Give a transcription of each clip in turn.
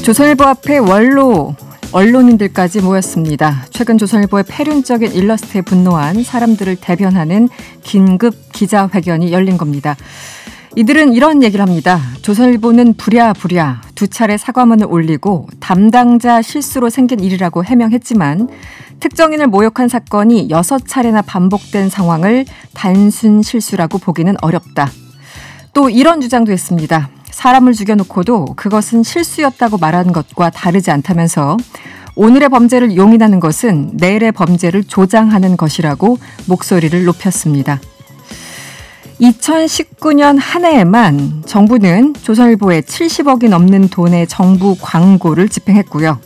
조선일보 앞에 원로 언론인들까지 모였습니다. 최근 조선일보의 패륜적인 일러스트에 분노한 사람들을 대변하는 긴급 기자회견이 열린 겁니다. 이들은 이런 얘기를 합니다. 조선일보는 부랴부랴 2차례 사과문을 올리고 담당자 실수로 생긴 일이라고 해명했지만 특정인을 모욕한 사건이 6차례나 반복된 상황을 단순 실수라고 보기는 어렵다. 또 이런 주장도 했습니다. 사람을 죽여놓고도 그것은 실수였다고 말하는 것과 다르지 않다면서 오늘의 범죄를 용인하는 것은 내일의 범죄를 조장하는 것이라고 목소리를 높였습니다. 2019년 한 해에만 정부는 조선일보에 70억이 넘는 돈의 정부 광고를 집행했고요.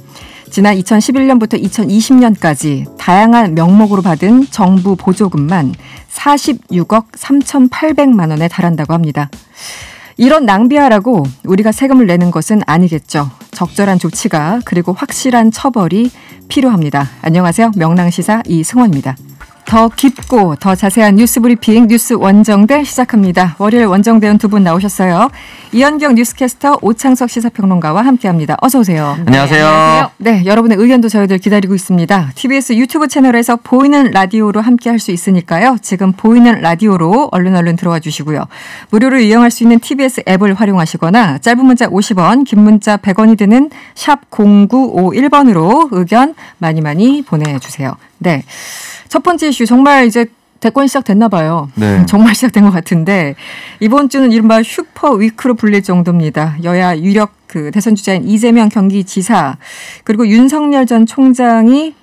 지난 2011년부터 2020년까지 다양한 명목으로 받은 정부 보조금만 46억 3,800만 원에 달한다고 합니다. 이런 낭비하라고 우리가 세금을 내는 것은 아니겠죠. 적절한 조치가 그리고 확실한 처벌이 필요합니다. 안녕하세요. 명랑시사 이승원입니다. 더 깊고 더 자세한 뉴스 브리핑 뉴스 원정대 시작합니다. 월요일 원정대원 두 분 나오셨어요. 이현경 뉴스캐스터, 오창석 시사평론가와 함께합니다. 어서 오세요. 안녕하세요. 네, 여러분의 의견도 저희들 기다리고 있습니다. TBS 유튜브 채널에서 보이는 라디오로 함께할 수 있으니까요. 지금 보이는 라디오로 얼른 들어와 주시고요. 무료로 이용할 수 있는 TBS 앱을 활용하시거나 짧은 문자 50원, 긴 문자 100원이 드는 샵 0951번으로 의견 많이 보내주세요. 네. 첫 번째 이슈 정말 이제 대권 시작됐나 봐요. 네. 정말 시작된 것 같은데 이번 주는 이른바 슈퍼 위크로 불릴 정도입니다. 여야 유력 대선 주자인 이재명 경기지사 그리고 윤석열 전 총장이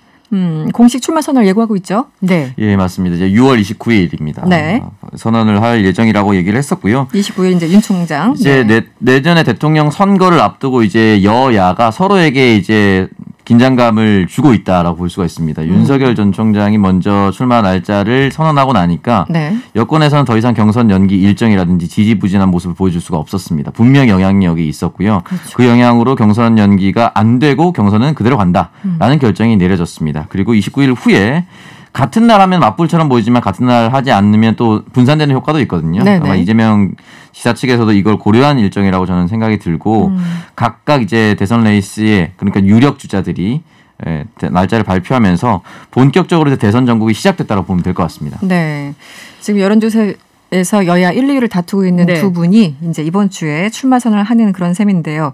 공식 출마 선언을 예고하고 있죠. 네. 예, 맞습니다. 이제 6월 29일입니다. 네. 선언을 할 예정이라고 얘기를 했었고요. 29일 이제 윤 총장. 이제 내년에 대통령 선거를 앞두고 이제 여야가 서로에게 이제 긴장감을 주고 있다라고 볼 수가 있습니다. 윤석열 전 총장이 먼저 출마 날짜를 선언하고 나니까 여권에서는 더 이상 경선 연기 일정이라든지 지지부진한 모습을 보여줄 수가 없었습니다. 분명 영향력이 있었고요. 그렇죠. 그 영향으로 경선 연기가 안 되고 경선은 그대로 간다라는 결정이 내려졌습니다. 그리고 29일 후에 같은 날 하면 맞불처럼 보이지만 같은 날 하지 않으면 또 분산되는 효과도 있거든요. 네네. 아마 이재명 지사 측에서도 이걸 고려한 일정이라고 저는 생각이 들고 각각 이제 대선 레이스에 그러니까 유력 주자들이 날짜를 발표하면서 본격적으로 대선 전국이 시작됐다고 보면 될 것 같습니다. 네, 지금 여론조사에서 여야 1, 2위를 다투고 있는 두 분이 이제 이번 주에 출마 선언을 하는 그런 셈인데요.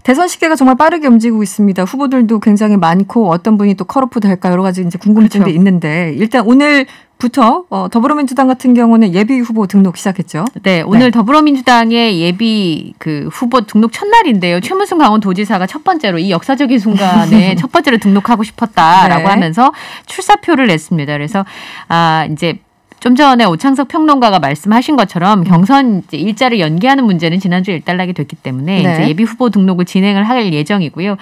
대선 시기가 정말 빠르게 움직이고 있습니다. 후보들도 굉장히 많고 어떤 분이 또 컷오프 될까 여러 가지 이제 궁금증도 그렇죠. 있는데 일단 오늘부터 더불어민주당 같은 경우는 예비 후보 등록 시작했죠. 네, 오늘 더불어민주당의 예비 후보 등록 첫날인데요. 최문순 강원도지사가 첫 번째로 이 역사적인 순간에 첫 번째로 등록하고 싶었다라고 하면서 출사표를 냈습니다. 그래서 이제 좀 전에 오창석 평론가가 말씀하신 것처럼 경선 일자를 연기하는 문제는 지난주에 일단락이 됐기 때문에 이제 예비 후보 등록을 진행을 할 예정이고요.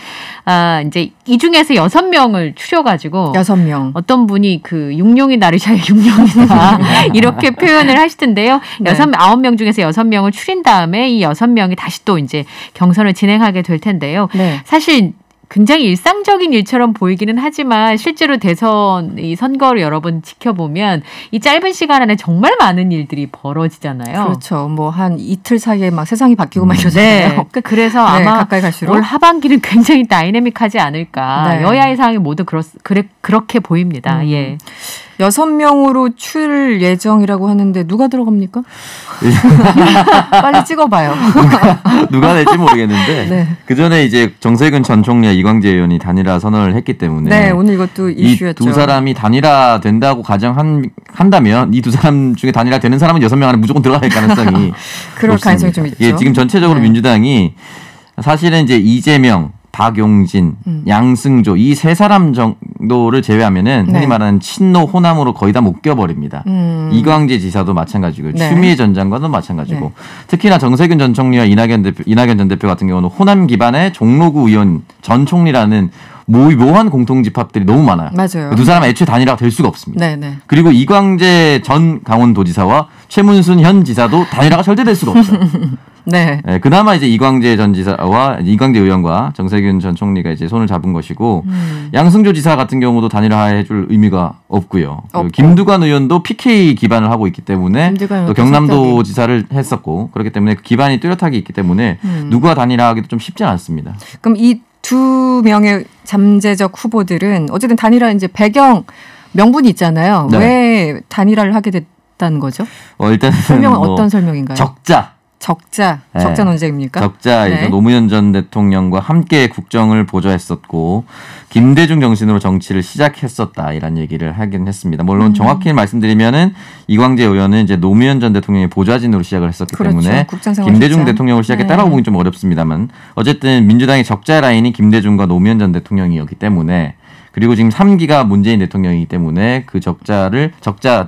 이제 이 중에서 6명을 추려가지고 6명. 어떤 분이 육룡이 나르샤의 육룡이다 이렇게 표현을 하시던데요. 9명 중에서 6명을 추린 다음에 이 6명이 다시 또 이제 경선을 진행하게 될 텐데요. 사실 굉장히 일상적인 일처럼 보이기는 하지만 실제로 대선 이 선거를 여러 번 지켜보면 이 짧은 시간 안에 정말 많은 일들이 벌어지잖아요. 그렇죠. 뭐 한 이틀 사이에 막 세상이 바뀌고 막 이러잖아요. 그래서 아마 가까이 갈수록 올 하반기는 굉장히 다이내믹하지 않을까. 여야의 상황이 모두 그렇게 보입니다. 예. 6명으로 출 예정이라고 하는데 누가 들어갑니까? 빨리 찍어봐요. 누가 될지 모르겠는데 그 전에 이제 정세균 전 총리와 이광재 의원이 단일화 선언을 했기 때문에 오늘 이것도 이슈였죠. 이 두 사람이 단일화 된다고 가정한다면 이 두 사람 중에 단일화 되는 사람은 6명 안에 무조건 들어갈 가능성이 그럴 가능성이 좀 있죠. 예, 지금 전체적으로 민주당이 사실은 이제 이재명 박용진, 양승조 이 세 사람 정도를 제외하면은 흔히 말하는 친노 호남으로 거의 다 묶여버립니다. 이광재 지사도 마찬가지고 추미애 전 장관도 마찬가지고 특히나 정세균 전 총리와 이낙연 전 대표 같은 경우는 호남 기반의 종로구 의원 전 총리라는 묘한 공통집합들이 너무 많아요. 맞아요. 두 사람은 애초에 단일화가 될 수가 없습니다. 그리고 이광재 전 강원도지사와 최문순 현 지사도 단일화가 절대 될 수가 없어요. 네. 네, 그나마 이제 이광재 전 지사와 이광재 의원과 정세균 전 총리가 이제 손을 잡은 것이고 양승조 지사 같은 경우도 단일화해줄 의미가 없고요. 김두관 의원도 PK 기반을 하고 있기 때문에 또 경남도 지사를 했었고 그렇기 때문에 기반이 뚜렷하게 있기 때문에 누구와 단일화하기도 좀 쉽지 않습니다. 그럼 이 두 명의 잠재적 후보들은 어쨌든 단일화 이제 배경 명분이 있잖아요. 네. 왜 단일화를 하게 됐다는 거죠? 일단은 설명은 어떤 설명인가요? 적자 논쟁입니까? 적자 네. 노무현 전 대통령과 함께 국정을 보좌했었고 김대중 정신으로 정치를 시작했었다 이런 얘기를 하긴 했습니다. 물론 정확히 말씀드리면은 이광재 의원은 이제 노무현 전 대통령의 보좌진으로 시작을 했었기 때문에 김대중 대통령을 시작했다라고 보기 좀 어렵습니다만 어쨌든 민주당의 적자 라인이 김대중과 노무현 전 대통령이었기 때문에 그리고 지금 3기가 문재인 대통령이기 때문에 그 적자들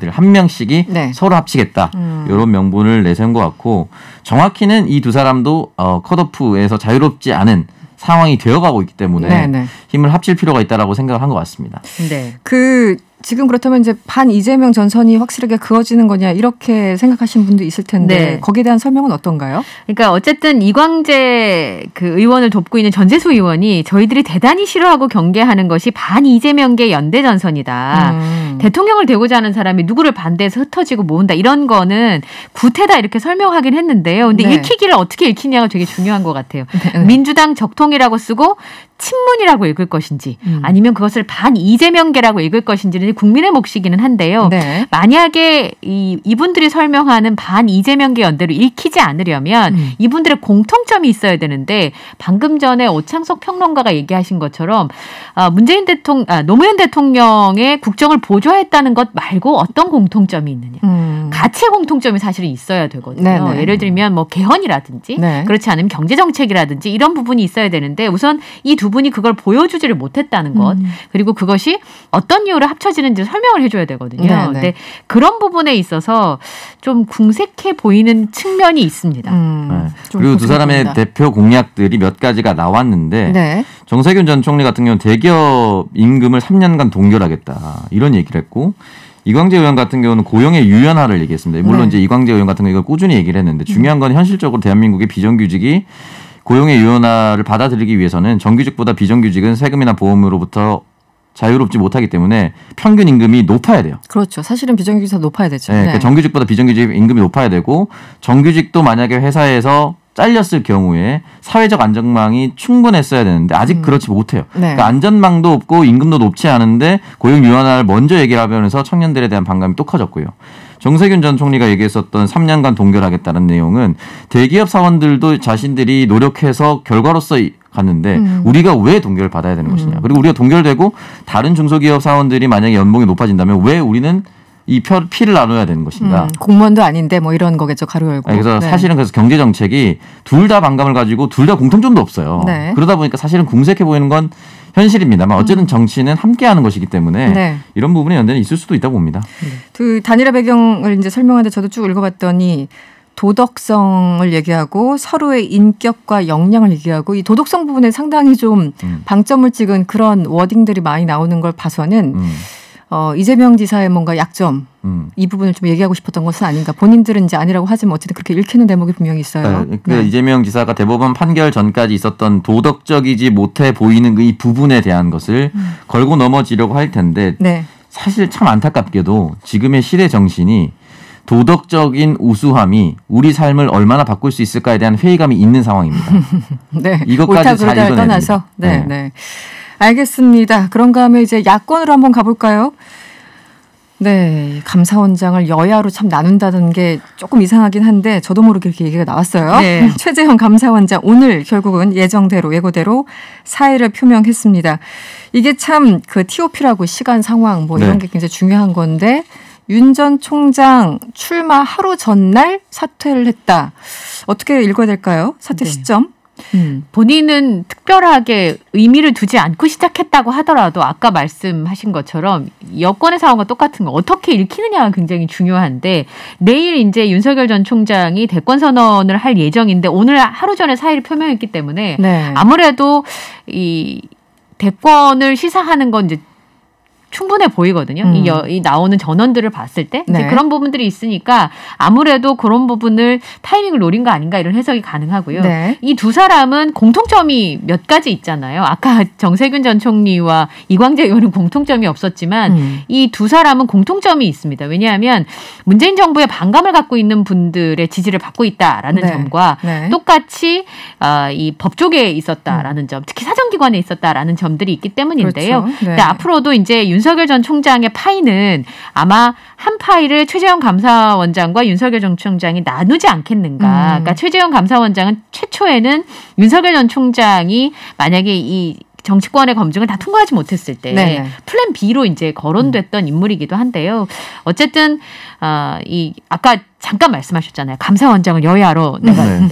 한 명씩이 서로 합치겠다. 이런 명분을 내세운 것 같고 정확히는 이 두 사람도 컷오프에서 자유롭지 않은 상황이 되어가고 있기 때문에 힘을 합칠 필요가 있다라고 생각을 한 것 같습니다. 네. 지금 그렇다면 이제 반 이재명 전선이 확실하게 그어지는 거냐 이렇게 생각하시는 분도 있을 텐데 거기에 대한 설명은 어떤가요? 그러니까 어쨌든 이광재 그 의원을 돕고 있는 전재수 의원이 저희들이 대단히 싫어하고 경계하는 것이 반 이재명계 연대 전선이다. 대통령을 되고자 하는 사람이 누구를 반대해서 흩어지고 모은다. 이런 거는 구태다 이렇게 설명하긴 했는데요. 근데 읽히기를 어떻게 읽히냐가 되게 중요한 것 같아요. 민주당 적통이라고 쓰고 친문이라고 읽을 것인지 아니면 그것을 반 이재명계라고 읽을 것인지는 국민의 몫이기는 한데요. 만약에 이분들이 설명하는 반 이재명계 연대로 읽히지 않으려면 이분들의 공통점이 있어야 되는데 방금 전에 오창석 평론가가 얘기하신 것처럼 노무현 대통령의 국정을 보좌했다는 것 말고 어떤 공통점이 있느냐. 가치의 공통점이 사실은 있어야 되거든요. 예를 들면 뭐 개헌이라든지 그렇지 않으면 경제정책이라든지 이런 부분이 있어야 되는데 우선 이 두 분이 그걸 보여주지를 못했다는 것 그리고 그것이 어떤 이유로 합쳐지는지 설명을 해줘야 되거든요. 근데 그런 부분에 있어서 좀 궁색해 보이는 측면이 있습니다. 그리고 두 사람의 보인다. 대표 공약들이 몇 가지가 나왔는데 정세균 전 총리 같은 경우는 대기업 임금을 3년간 동결하겠다 이런 얘기를 했고 이광재 의원 같은 경우는 고용의 유연화를 얘기했습니다. 물론 이제 이광재 의원 같은 경우 이걸 꾸준히 얘기를 했는데 중요한 건 현실적으로 대한민국의 비정규직이 고용의 유연화를 받아들이기 위해서는 정규직보다 비정규직은 세금이나 보험으로부터 자유롭지 못하기 때문에 평균 임금이 높아야 돼요. 그렇죠. 사실은 비정규직보다 높아야 되죠. 그러니까 정규직보다 비정규직 임금이 높아야 되고 정규직도 만약에 회사에서 잘렸을 경우에 사회적 안전망이 충분했어야 되는데 아직 그렇지 못해요. 그러니까 안전망도 없고 임금도 높지 않은데 고용 유연화를 먼저 얘기를 하면서 청년들에 대한 반감이 또 커졌고요. 정세균 전 총리가 얘기했었던 3년간 동결하겠다는 내용은 대기업 사원들도 자신들이 노력해서 결과로서 갔는데 우리가 왜 동결을 받아야 되는 것이냐. 그리고 우리가 동결되고 다른 중소기업 사원들이 만약에 연봉이 높아진다면 왜 우리는 이 피를 나눠야 되는 것인가. 공무원도 아닌데 뭐 이런 거겠죠. 가로 열고. 그래서 사실은 그래서 경제정책이 둘 다 반감을 가지고 둘 다 공통점도 없어요. 그러다 보니까 사실은 궁색해 보이는 건 현실입니다만 어쨌든 정치는 함께하는 것이기 때문에 이런 부분의 연대는 있을 수도 있다고 봅니다. 그 단일화 배경을 이제 설명하는데 저도 쭉 읽어봤더니 도덕성을 얘기하고 서로의 인격과 역량을 얘기하고 이 도덕성 부분에 상당히 좀 방점을 찍은 그런 워딩들이 많이 나오는 걸 봐서는 이재명 지사의 뭔가 약점 이 부분을 좀 얘기하고 싶었던 것은 아닌가. 본인들은 이제 아니라고 하지만 어쨌든 그렇게 읽히는 대목이 분명히 있어요. 이재명 지사가 대법원 판결 전까지 있었던 도덕적이지 못해 보이는 이 부분에 대한 것을 걸고 넘어지려고 할 텐데 사실 참 안타깝게도 지금의 시대 정신이 도덕적인 우수함이 우리 삶을 얼마나 바꿀 수 있을까에 대한 회의감이 있는 상황입니다. 이것까지 잘 읽어내야 떠나서. 알겠습니다. 그런가 하면 이제 야권으로 한번 가볼까요? 감사원장을 여야로 참 나눈다는 게 조금 이상하긴 한데 저도 모르게 이렇게 얘기가 나왔어요. 최재형 감사원장 오늘 결국은 예고대로 사의를 표명했습니다. 이게 참 그 TOP라고 시간 상황 뭐 이런 게 굉장히 중요한 건데 윤 전 총장 출마 하루 전날 사퇴를 했다. 어떻게 읽어야 될까요? 사퇴 시점. 본인은 특별하게 의미를 두지 않고 시작했다고 하더라도 아까 말씀하신 것처럼 여권의 상황과 똑같은 거 어떻게 읽히느냐가 굉장히 중요한데 내일 이제 윤석열 전 총장이 대권 선언을 할 예정인데 오늘 하루 전에 사의를 표명했기 때문에 아무래도 이 대권을 시사하는 건 이제 충분해 보이거든요. 이 나오는 전원들을 봤을 때 이제 네. 그런 부분들이 있으니까 아무래도 그런 부분을 타이밍을 노린 거 아닌가 이런 해석이 가능하고요. 네. 이 두 사람은 공통점이 몇 가지 있잖아요. 아까 정세균 전 총리와 이광재 의원은 공통점이 없었지만 이 두 사람은 공통점이 있습니다. 왜냐하면 문재인 정부의 반감을 갖고 있는 분들의 지지를 받고 있다라는 네. 점과 네. 똑같이 이 법조계에 있었다라는 점, 특히 사정기관에 있었다라는 점들이 있기 때문인데요. 그렇죠. 네. 근데 앞으로도 이제 윤석열 전 총장의 파이는 아마 한 파이를 최재형 감사원장과 윤석열 전 총장이 나누지 않겠는가. 그러니까 최재형 감사원장은 최초에는 윤석열 전 총장이 만약에 이 정치권의 검증을 다 통과하지 못했을 때 네네. 플랜 B로 이제 거론됐던 인물이기도 한데요. 어쨌든 이 아까 잠깐 말씀하셨잖아요. 감사원장을 여야로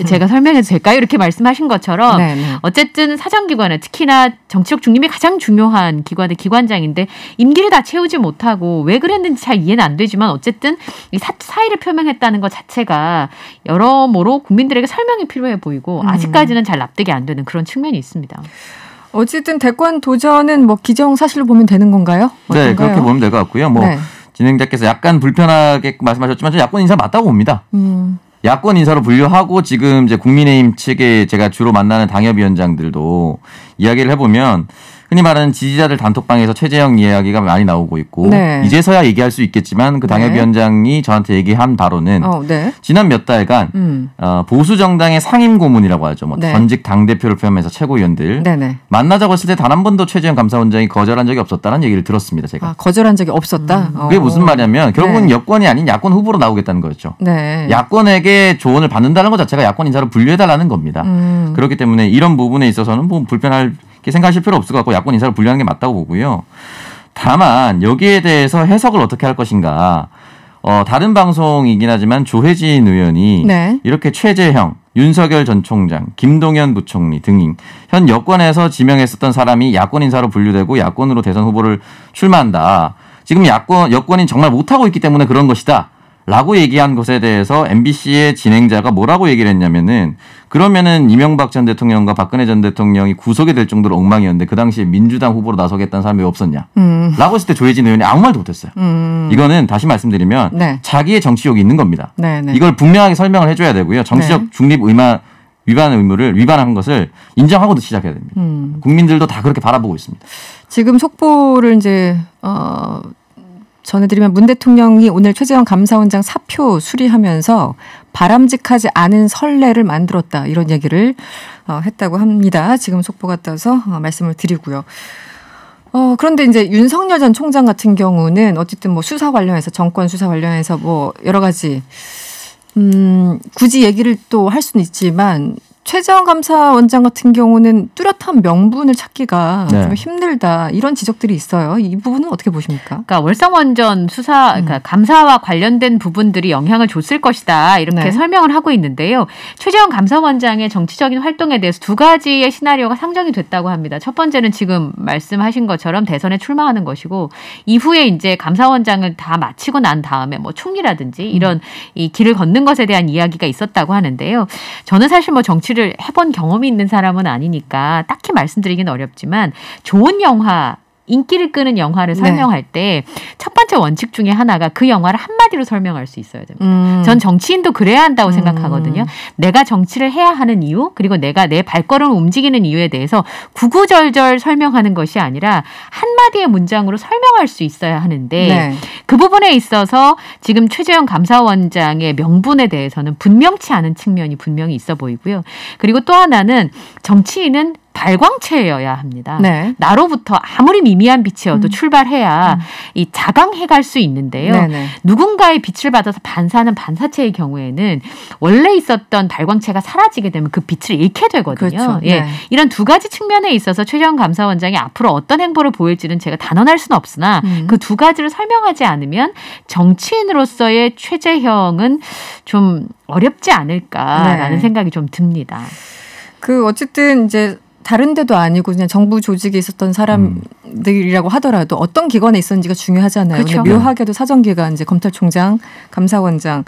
제가 설명해도 될까요? 이렇게 말씀하신 것처럼 네네. 어쨌든 사정기관에 특히나 정치적 중립이 가장 중요한 기관의 기관장인데 임기를 다 채우지 못하고 왜 그랬는지 잘 이해는 안 되지만 어쨌든 이 사의를 표명했다는 것 자체가 여러모로 국민들에게 설명이 필요해 보이고 아직까지는 잘 납득이 안 되는 그런 측면이 있습니다. 어쨌든 대권 도전은 뭐 기정사실로 보면 되는 건가요? 어떤가요? 네, 그렇게 보면 될 것 같고요. 뭐 네. 진행자께서 약간 불편하게 말씀하셨지만 저는 야권 인사 맞다고 봅니다. 야권 인사로 분류하고 지금 이제 국민의힘 측에 제가 주로 만나는 당협위원장들도 이야기를 해보면 흔히 말하는 지지자들 단톡방에서 최재형 이야기가 많이 나오고 있고 네. 이제서야 얘기할 수 있겠지만 그 당협위원장이 저한테 얘기한 바로는 네. 지난 몇 달간 보수 정당의 상임 고문이라고 하죠. 뭐 네. 전직 당대표를 포함해서 최고위원들 네네. 만나자고 했을 때 단 한 번도 최재형 감사원장이 거절한 적이 없었다는 얘기를 들었습니다. 제가. 거절한 적이 없었다. 그게 무슨 말이냐면 결국은 네. 여권이 아닌 야권 후보로 나오겠다는 거였죠. 네. 야권에게 조언을 받는다는 것 자체가 야권 인사로 분류해달라는 겁니다. 그렇기 때문에 이런 부분에 있어서는 뭐 불편할 생각하실 필요 없을 것 같고 야권 인사를 분류하는 게 맞다고 보고요. 다만 여기에 대해서 해석을 어떻게 할 것인가. 다른 방송이긴 하지만 조혜진 의원이 네. 이렇게 최재형, 윤석열 전 총장, 김동연 부총리 등인 현 여권에서 지명했었던 사람이 야권 인사로 분류되고 야권으로 대선 후보를 출마한다. 지금 여권이 정말 못하고 있기 때문에 그런 것이다. 라고 얘기한 것에 대해서 MBC의 진행자가 뭐라고 얘기를 했냐면은 그러면은 이명박 전 대통령과 박근혜 전 대통령이 구속이 될 정도로 엉망이었는데 그 당시에 민주당 후보로 나서겠다는 사람이 왜 없었냐. 라고 했을 때 조혜진 의원이 아무 말도 못했어요. 이거는 다시 말씀드리면 네. 자기의 정치욕이 있는 겁니다. 네, 네. 이걸 분명하게 설명을 해줘야 되고요. 정치적 네. 중립 위반 의무를 위반한 것을 인정하고 시작해야 됩니다. 국민들도 다 그렇게 바라보고 있습니다. 지금 속보를 이제 전해드리면 문 대통령이 오늘 최재형 감사원장 사표 수리하면서 바람직하지 않은 선례를 만들었다. 이런 얘기를 했다고 합니다. 지금 속보가 떠서 말씀을 드리고요. 그런데 이제 윤석열 전 총장 같은 경우는 어쨌든 뭐 수사 관련해서 정권 수사 관련해서 뭐 여러 가지 굳이 얘기를 또 할 수는 있지만 최재형 감사원장 같은 경우는 뚜렷한 명분을 찾기가 네. 좀 힘들다 이런 지적들이 있어요. 이 부분은 어떻게 보십니까? 그러니까 월성원전 수사, 그러니까 감사와 관련된 부분들이 영향을 줬을 것이다 이렇게 네. 설명을 하고 있는데요. 최재형 감사원장의 정치적인 활동에 대해서 두 가지의 시나리오가 상정이 됐다고 합니다. 첫 번째는 지금 말씀하신 것처럼 대선에 출마하는 것이고 이후에 이제 감사원장을 다 마치고 난 다음에 뭐 총리라든지 이런 이 길을 걷는 것에 대한 이야기가 있었다고 하는데요. 저는 사실 뭐 정치를 해본 경험이 있는 사람은 아니니까 딱히 말씀드리기는 어렵지만 좋은 영화 인기를 끄는 영화를 설명할 때 첫 번째 원칙 중에 하나가 그 영화를 한마디로 설명할 수 있어야 됩니다. 전 정치인도 그래야 한다고 생각하거든요. 내가 정치를 해야 하는 이유 그리고 내가 내 발걸음을 움직이는 이유에 대해서 구구절절 설명하는 것이 아니라 한마디의 문장으로 설명할 수 있어야 하는데 네. 그 부분에 있어서 지금 최재형 감사원장의 명분에 대해서는 분명치 않은 측면이 분명히 있어 보이고요. 그리고 또 하나는 정치인은 발광체여야 합니다. 네. 나로부터 아무리 미미한 빛이어도 출발해야 이 자강해갈 수 있는데요. 네네. 누군가의 빛을 받아서 반사하는 반사체의 경우에는 원래 있었던 발광체가 사라지게 되면 그 빛을 잃게 되거든요. 그렇죠. 예, 네. 이런 두 가지 측면에 있어서 최재형 감사원장이 앞으로 어떤 행보를 보일지는 제가 단언할 수는 없으나 그 두 가지를 설명하지 않으면 정치인으로서의 최재형은 좀 어렵지 않을까라는 네. 생각이 좀 듭니다. 어쨌든 이제 다른 데도 아니고 그냥 정부 조직에 있었던 사람들이라고 하더라도 어떤 기관에 있었는지가 중요하잖아요. 그렇죠. 근데 묘하게도 사정기관, 이제 검찰총장, 감사원장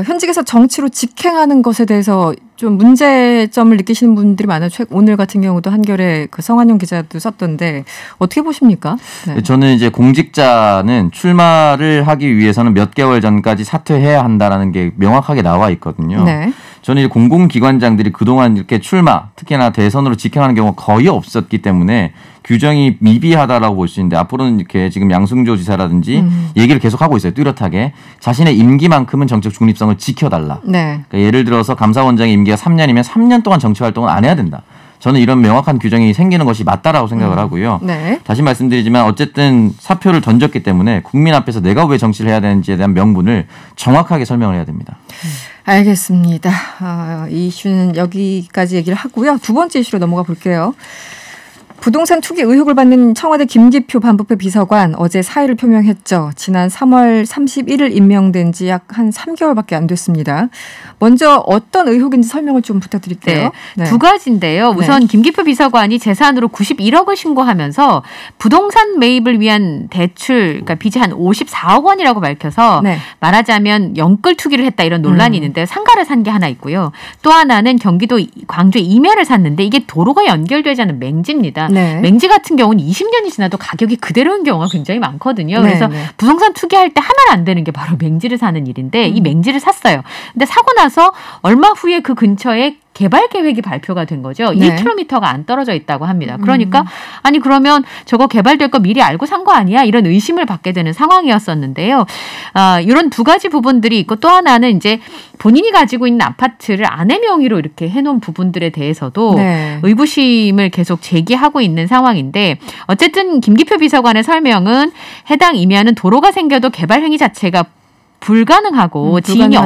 현직에서 정치로 직행하는 것에 대해서 좀 문제점을 느끼시는 분들이 많아요. 오늘 같은 경우도 한겨레 그 성한용 기자도 썼던데 어떻게 보십니까? 네. 저는 이제 공직자는 출마를 하기 위해서는 몇 개월 전까지 사퇴해야 한다라는 게 명확하게 나와 있거든요. 네. 저는 이제 공공기관장들이 그동안 이렇게 출마, 특히나 대선으로 직행하는 경우가 거의 없었기 때문에 규정이 미비하다라고 볼 수 있는데 앞으로는 이렇게 지금 양승조 지사라든지 얘기를 계속하고 있어요. 뚜렷하게. 자신의 임기만큼은 정책 중립성을 지켜달라. 네. 그러니까 예를 들어서 감사원장의 임기가 3년이면 3년 동안 정치활동을 안 해야 된다. 저는 이런 명확한 규정이 생기는 것이 맞다라고 생각을 하고요. 네. 다시 말씀드리지만 어쨌든 사표를 던졌기 때문에 국민 앞에서 내가 왜 정치를 해야 되는지에 대한 명분을 정확하게 설명을 해야 됩니다. 알겠습니다. 이 이슈는 여기까지 얘기를 하고요. 두 번째 이슈로 넘어가 볼게요. 부동산 투기 의혹을 받는 청와대 김기표 반부패 비서관 어제 사의를 표명했죠. 지난 3월 31일 임명된 지 약 한 3개월밖에 안 됐습니다. 먼저 어떤 의혹인지 설명을 좀 부탁드릴게요. 네. 두 가지인데요. 우선 네. 김기표 비서관이 재산으로 91억을 신고하면서 부동산 매입을 위한 대출, 그러니까 빚이 한 54억 원이라고 밝혀서 네. 말하자면 영끌 투기를 했다 이런 논란이 있는데 상가를 산 게 하나 있고요. 또 하나는 경기도 광주 임야를 샀는데 이게 도로가 연결되지 않은 맹지입니다. 네. 맹지 같은 경우는 20년이 지나도 가격이 그대로인 경우가 굉장히 많거든요. 그래서 네. 부동산 투기할 때 하면 안 되는 게 바로 맹지를 사는 일인데 이 맹지를 샀어요. 근데 사고 나서 얼마 후에 그 근처에 개발 계획이 발표가 된 거죠. 네. 1km가 안 떨어져 있다고 합니다. 그러니까 아니 그러면 저거 개발될 거 미리 알고 산 거 아니야? 이런 의심을 받게 되는 상황이었었는데요. 이런 두 가지 부분들이 있고 또 하나는 이제 본인이 가지고 있는 아파트를 아내 명의로 이렇게 해놓은 부분들에 대해서도 네. 의구심을 계속 제기하고 있는 상황인데 어쨌든 김기표 비서관의 설명은 해당 임야는 도로가 생겨도 개발 행위 자체가 불가능하고 지인이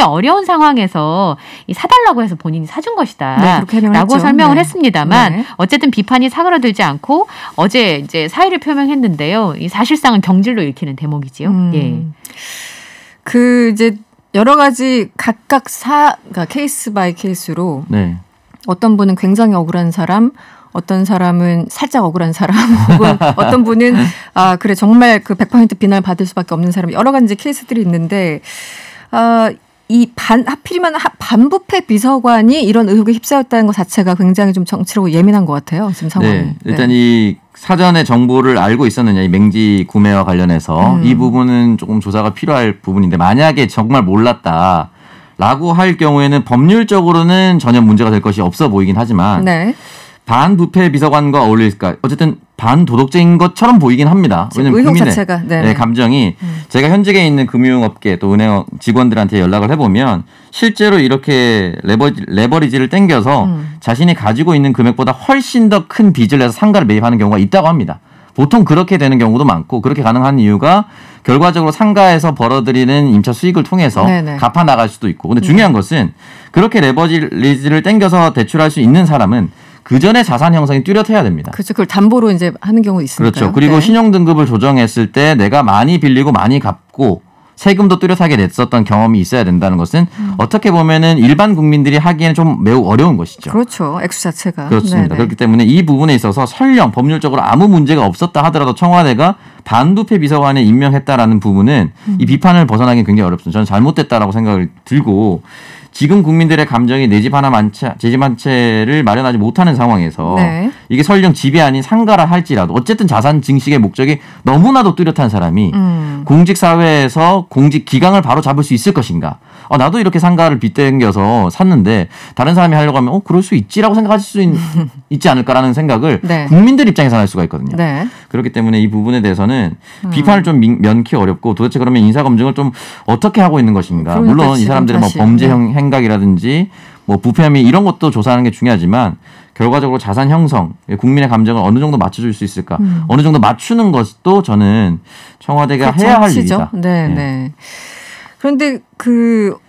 어려운 상황에서 사달라고 해서 본인이 사준 것이다. 네, 그렇게 라고 설명을 네. 했습니다만 네. 어쨌든 비판이 사그라들지 않고 어제 이제 사의를 표명했는데요. 이 사실상은 경질로 읽히는 대목이지요. 예. 그 이제 여러 가지 각각 그러니까 케이스 바이 케이스로 네. 어떤 분은 굉장히 억울한 사람, 어떤 사람은 살짝 억울한 사람, 혹은 어떤 분은 그래 정말 그 100% 비난을 받을 수밖에 없는 사람 여러 가지 케이스들이 있는데 하필이면 반부패 비서관이 이런 의혹에 휩싸였다는 것 자체가 굉장히 좀 정치적으로 예민한 것 같아요. 지금 상황이. 네. 일단 이 사전에 정보를 알고 있었느냐 이 맹지 구매와 관련해서 이 부분은 조금 조사가 필요할 부분인데 만약에 정말 몰랐다라고 할 경우에는 법률적으로는 전혀 문제가 될 것이 없어 보이긴 하지만 네. 반부패 비서관과 어울릴까? 어쨌든 반도덕적인 것처럼 보이긴 합니다. 왜냐하면 의혹 국민의 자체가 감정이 제가 현직에 있는 금융업계 또 은행 직원들한테 연락을 해보면 실제로 이렇게 레버리지를 땡겨서 자신이 가지고 있는 금액보다 훨씬 더 큰 빚을 내서 상가를 매입하는 경우가 있다고 합니다. 보통 그렇게 되는 경우도 많고 그렇게 가능한 이유가 결과적으로 상가에서 벌어들이는 임차 수익을 통해서 갚아 나갈 수도 있고. 근데 중요한 것은 그렇게 레버리지를 땡겨서 대출할 수 있는 사람은 그 전에 자산 형성이 뚜렷해야 됩니다. 그렇죠. 그걸 담보로 이제 하는 경우 있으니까요. 그렇죠. 그리고 네. 신용 등급을 조정했을 때 내가 많이 빌리고 많이 갚고 세금도 뚜렷하게 냈었던 경험이 있어야 된다는 것은 어떻게 보면은 일반 국민들이 하기에는 좀 매우 어려운 것이죠. 그렇죠. 액수 자체가. 그렇습니다. 네네. 그렇기 때문에 이 부분에 있어서 설령 법률적으로 아무 문제가 없었다 하더라도 청와대가 반부패 비서관에 임명했다라는 부분은 이 비판을 벗어나기 굉장히 어렵습니다. 저는 잘못됐다라고 생각을 들고 지금 국민들의 감정이 내 집 하나 제 집 한 채를 마련하지 못하는 상황에서 이게 설령 집이 아닌 상가라 할지라도 어쨌든 자산 증식의 목적이 너무나도 뚜렷한 사람이 공직사회에서 공직 기강을 바로 잡을 수 있을 것인가. 나도 이렇게 상가를 빗대겨서 샀는데 다른 사람이 하려고 하면 그럴 수 있지라고 생각하실 수 있지 않을까라는 생각을 국민들 입장에서 할 수가 있거든요. 그렇기 때문에 이 부분에 대해서는 비판을 좀 면키 어렵고 도대체 그러면 인사검증을 좀 어떻게 하고 있는 것인가. 그러니까 물론 이 사람들은 뭐 범죄형 행각이라든지 뭐 부패 혐의 이런 것도 조사하는 게 중요하지만 결과적으로 자산 형성, 국민의 감정을 어느 정도 맞춰줄 수 있을까. 어느 정도 맞추는 것도 저는 청와대가 해야 할 일이다. 네. 그런데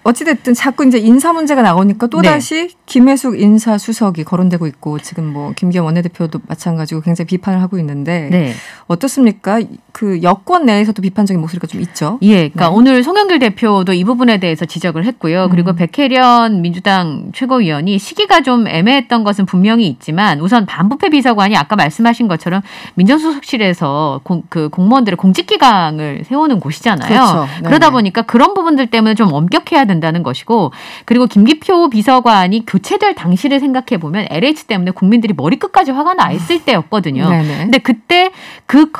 어찌됐든 자꾸 이제 인사 문제가 나오니까 또다시 김혜숙 인사수석이 거론되고 있고 지금 뭐 김기현 원내대표도 마찬가지고 굉장히 비판을 하고 있는데 어떻습니까? 그 여권 내에서도 비판적인 목소리가 좀 있죠. 예, 그러니까 오늘 송영길 대표도 이 부분에 대해서 지적을 했고요. 그리고 백혜련 민주당 최고위원이 시기가 좀 애매했던 것은 분명히 있지만 우선 반부패 비서관이 아까 말씀하신 것처럼 민정수석실에서 그 공무원들의 공직기강을 세우는 곳이잖아요. 그렇죠. 그러다 보니까 그런 부분들 때문에 좀 좀 엄격해야 된다는 것이고 그리고 김기표 비서관이 교체될 당시를 생각해 보면 LH 때문에 국민들이 머리끝까지 화가 나 있을 때였거든요. 근데 그때 그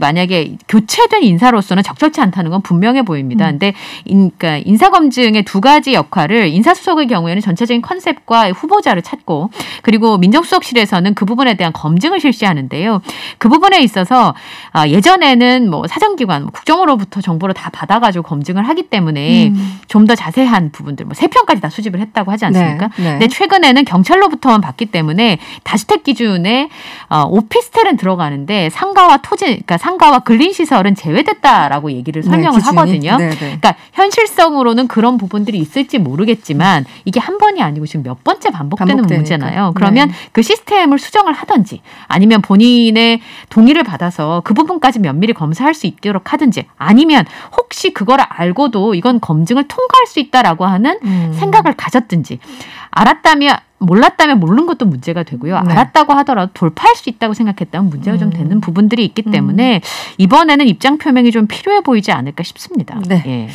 만약에 교체된 인사로서는 적절치 않다는 건 분명해 보입니다. 근데 그러니까 인사검증의 두 가지 역할을 인사수석의 경우에는 전체적인 컨셉과 후보자를 찾고 그리고 민정수석실에서는 그 부분에 대한 검증을 실시하는데요. 그 부분에 있어서 예전에는 뭐 사정기관, 국정원으로부터 정보를 다 받아가지고 검증을 하기 때문에 좀 더 자세한 부분들, 뭐 3편까지 다 수집을 했다고 하지 않습니까? 근데 최근에는 경찰로부터만 받기 때문에 다주택 기준에 오피스텔은 들어가는데 상가와 토지, 그러니까 상가와 근린시설은 제외됐다라고 얘기를 설명을 하거든요. 그러니까 현실성으로는 그런 부분들이 있을지 모르겠지만 이게 한 번이 아니고 지금 몇 번째 반복되는 문제잖아요. 그러면 그 시스템을 수정을 하든지 아니면 본인의 동의를 받아서 그 부분까지 면밀히 검사할 수 있도록 하든지 아니면 혹시 그걸 알고도 이건 검증을 통과할 수 있다라고 하는 생각을 가졌든지 알았다면 몰랐다면 모르는 것도 문제가 되고요. 알았다고 하더라도 돌파할 수 있다고 생각했다면 문제가 좀 되는 부분들이 있기 때문에 이번에는 입장 표명이 좀 필요해 보이지 않을까 싶습니다. 네. 예.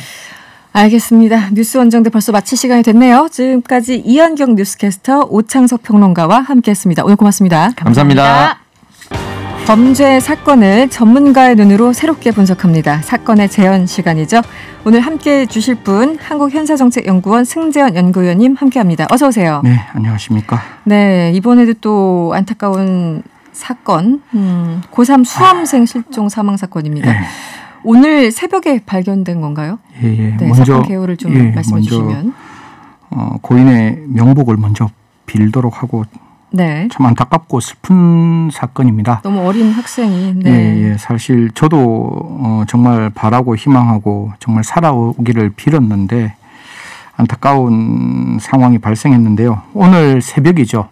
알겠습니다. 뉴스 원정대 벌써 마칠 시간이 됐네요. 지금까지 이현경 뉴스캐스터 오창석 평론가와 함께했습니다. 오늘 고맙습니다. 감사합니다. 범죄 사건을 전문가의 눈으로 새롭게 분석합니다. 사건의 재현 시간이죠. 오늘 함께해 주실 분 한국현사정책연구원 승재현 연구위원님 함께합니다. 어서 오세요. 네, 안녕하십니까. 네, 이번에도 또 안타까운 사건, 고3 수험생 실종 사망 사건입니다. 네. 오늘 새벽에 발견된 건가요? 예. 네, 먼저 사건 개요를 좀 말씀해 주시면. 고인의 명복을 먼저 빌도록 하고 네. 참 안타깝고 슬픈 사건입니다. 너무 어린 학생이. 네. 예, 사실 저도 정말 바라고 희망하고 정말 살아오기를 빌었는데 안타까운 상황이 발생했는데요. 오늘 새벽이죠.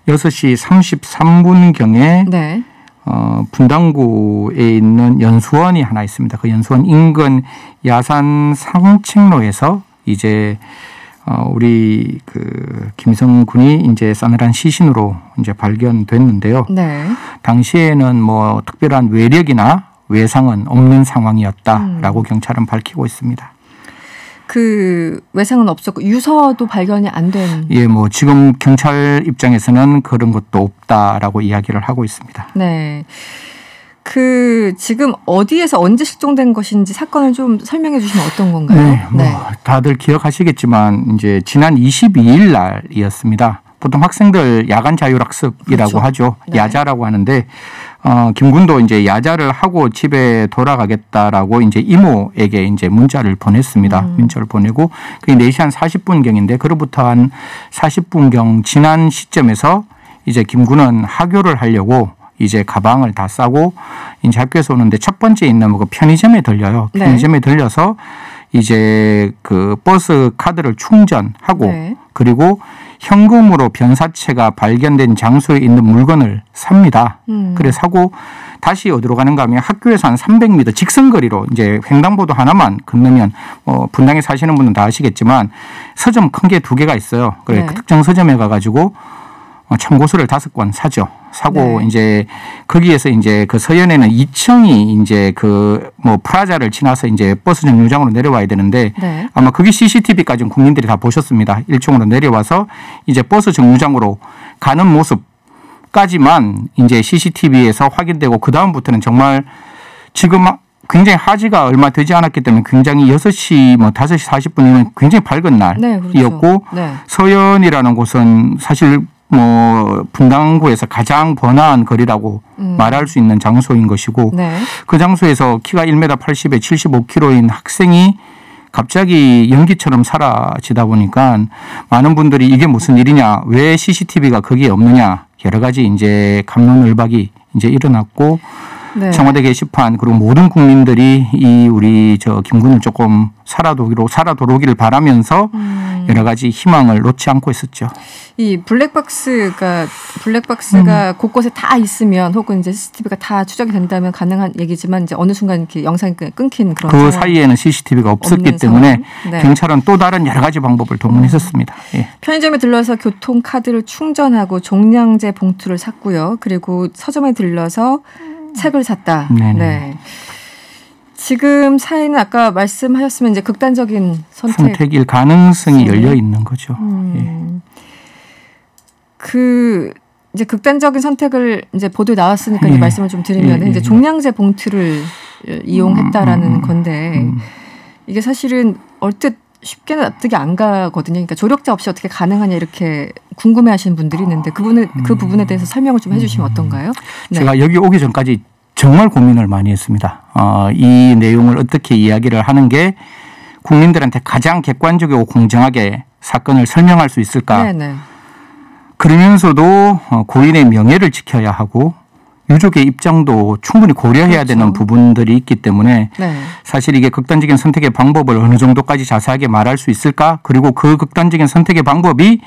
6시 33분경에 네. 분당구에 있는 연수원이 하나 있습니다. 그 연수원 인근 야산 상책로에서 이제 우리 그 김성 군이 이제 싸늘한 시신으로 이제 발견됐는데요. 네. 당시에는 뭐 특별한 외력이나 외상은 없는 상황이었다라고 경찰은 밝히고 있습니다. 그 외상은 없었고 유서도 발견이 안 된. 예, 뭐 지금 경찰 입장에서는 그런 것도 없다라고 이야기를 하고 있습니다. 네. 그 지금 어디에서 언제 실종된 것인지 사건을 좀 설명해 주시면 어떤 건가요? 네, 뭐 다들 기억하시겠지만 이제 지난 22일 날이었습니다. 보통 학생들 야간 자율학습이라고 그렇죠. 하죠. 네. 야자라고 하는데 김 군도 이제 야자를 하고 집에 돌아가겠다라고 이제 이모에게 이제 문자를 보냈습니다. 문자를 보내고 그게 4시 한 40분경인데 그로부터 한 40분경 지난 시점에서 이제 김 군은 하교를 하려고 이제 가방을 다 싸고 이제 학교에서 오는데 첫 번째 있는 그 편의점에 들려요. 편의점에 들려서 이제 그 버스 카드를 충전하고 그리고 현금으로 변사체가 발견된 장소에 있는 물건을 삽니다. 그래서 사고 다시 어디로 가는가 하면 학교에서 한 300m 직선거리로 이제 횡단보도 하나만 건너면 분당에 사시는 분은 다 아시겠지만 서점 큰 게 2개가 있어요. 그래 그 특정 서점에 가가지고 참고서를 5권 사죠. 사고 이제 거기에서 이제 그 서현에는 2층이 이제 그 뭐 프라자를 지나서 이제 버스 정류장으로 내려와야 되는데 아마 거기 CCTV까지는 국민들이 다 보셨습니다. 1층으로 내려와서 이제 버스 정류장으로 가는 모습까지만 이제 CCTV에서 확인되고 그 다음부터는 정말 지금 굉장히 하지가 얼마 되지 않았기 때문에 굉장히 6시 뭐 5시 40분이면 굉장히 밝은 날이었고 서현이라는 곳은 사실 뭐 분당구에서 가장 번화한 거리라고 말할 수 있는 장소인 것이고 그 장소에서 키가 1m 80에 75kg인 학생이 갑자기 연기처럼 사라지다 보니까 많은 분들이 이게 무슨 일이냐, 왜 CCTV가 거기에 없느냐, 여러 가지 이제 감론을박이 이제 일어났고 청와대 게시판 그리고 모든 국민들이 이 우리 저 김군을 조금 살아도록기를 바라면서 여러 가지 희망을 놓지 않고 있었죠. 이 블랙박스가 곳곳에 다 있으면 혹은 이제 CCTV가 다 추적이 된다면 가능한 얘기지만 이제 어느 순간 이렇게 영상이 끊긴 그런 그 사이에는 CCTV가 없었기 때문에 경찰은 또 다른 여러 가지 방법을 동원했었습니다. 예. 편의점에 들러서 교통카드를 충전하고 종량제 봉투를 샀고요. 그리고 서점에 들러서 책을 샀다. 네. 지금 사회는 아까 말씀하셨으면 이제 극단적인 선택일 가능성이 열려 있는 거죠. 그 이제 극단적인 선택을 이제 보도에 나왔으니까 이 말씀을 좀 드리면 이제 종량제 봉투를 이용했다라는 건데 이게 사실은 얼뜻 쉽게는 납득이 안 가거든요. 그러니까 조력자 없이 어떻게 가능하냐 이렇게 궁금해하시는 분들이 있는데 그 부분에 대해서 설명을 좀 해주시면 어떤가요? 네. 제가 여기 오기 전까지 정말 고민을 많이 했습니다. 이 내용을 어떻게 이야기를 하는 게 국민들한테 가장 객관적이고 공정하게 사건을 설명할 수 있을까? 네네. 그러면서도 고인의 명예를 지켜야 하고 유족의 입장도 충분히 고려해야 그렇죠. 되는 부분들이 있기 때문에 네. 사실 이게 극단적인 선택의 방법을 어느 정도까지 자세하게 말할 수 있을까? 그리고 그 극단적인 선택의 방법이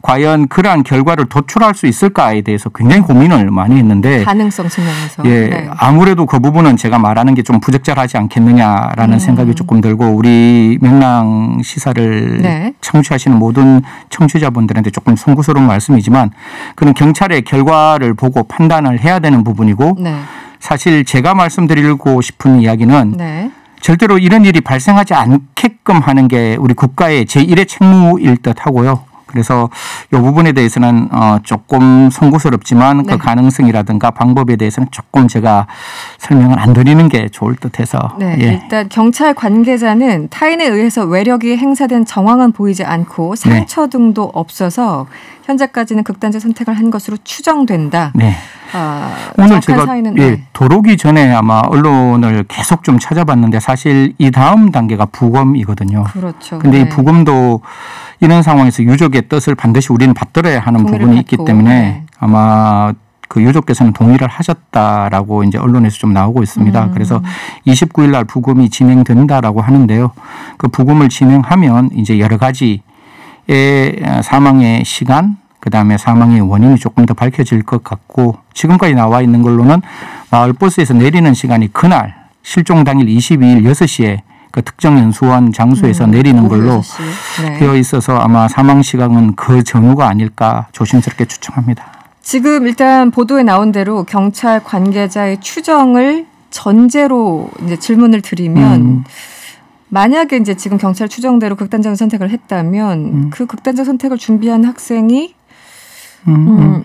과연 그러한 결과를 도출할 수 있을까에 대해서 굉장히 고민을 많이 했는데 가능성 측면에서 예, 네. 아무래도 그 부분은 제가 말하는 게 좀 부적절하지 않겠느냐라는 생각이 조금 들고 우리 명랑 시사를 네. 청취하시는 모든 청취자분들한테 조금 송구스러운 말씀이지만 그는 경찰의 결과를 보고 판단을 해야 되는 부분이고 네. 사실 제가 말씀드리고 싶은 이야기는 네. 절대로 이런 일이 발생하지 않게끔 하는 게 우리 국가의 제1의 책무일 듯 하고요. 그래서 이 부분에 대해서는 조금 송구스럽지만 네. 그 가능성이라든가 방법에 대해서는 조금 제가 설명을 안 드리는 게 좋을 듯해서. 네, 예. 일단 경찰 관계자는 타인에 의해서 외력이 행사된 정황은 보이지 않고 상처 등도 없어서 현재까지는 극단적 선택을 한 것으로 추정된다. 네. 오늘 제가 도로기 전에 아마 언론을 계속 좀 찾아봤는데 사실 이 다음 단계가 부검이거든요. 그렇죠. 근데 이 부검도 이런 상황에서 유족의 뜻을 반드시 우리는 받들어야 하는 부분이 있기 때문에 아마 그 유족께서는 동의를 하셨다라고 이제 언론에서 좀 나오고 있습니다. 그래서 29일 날 부검이 진행된다라고 하는데요. 그 부검을 진행하면 이제 여러 가지의 사망의 시간 그다음에 사망의 원인이 조금 더 밝혀질 것 같고 지금까지 나와 있는 걸로는 마을버스에서 내리는 시간이 그날 실종 당일 22일 6시에 그 특정 연수원 장소에서 내리는 걸로 네. 되어 있어서 아마 사망 시간은 그 전후가 아닐까 조심스럽게 추정합니다. 지금 일단 보도에 나온 대로 경찰 관계자의 추정을 전제로 이제 질문을 드리면 만약에 이제 지금 경찰 추정대로 극단적인 선택을 했다면 그 극단적 선택을 준비한 학생이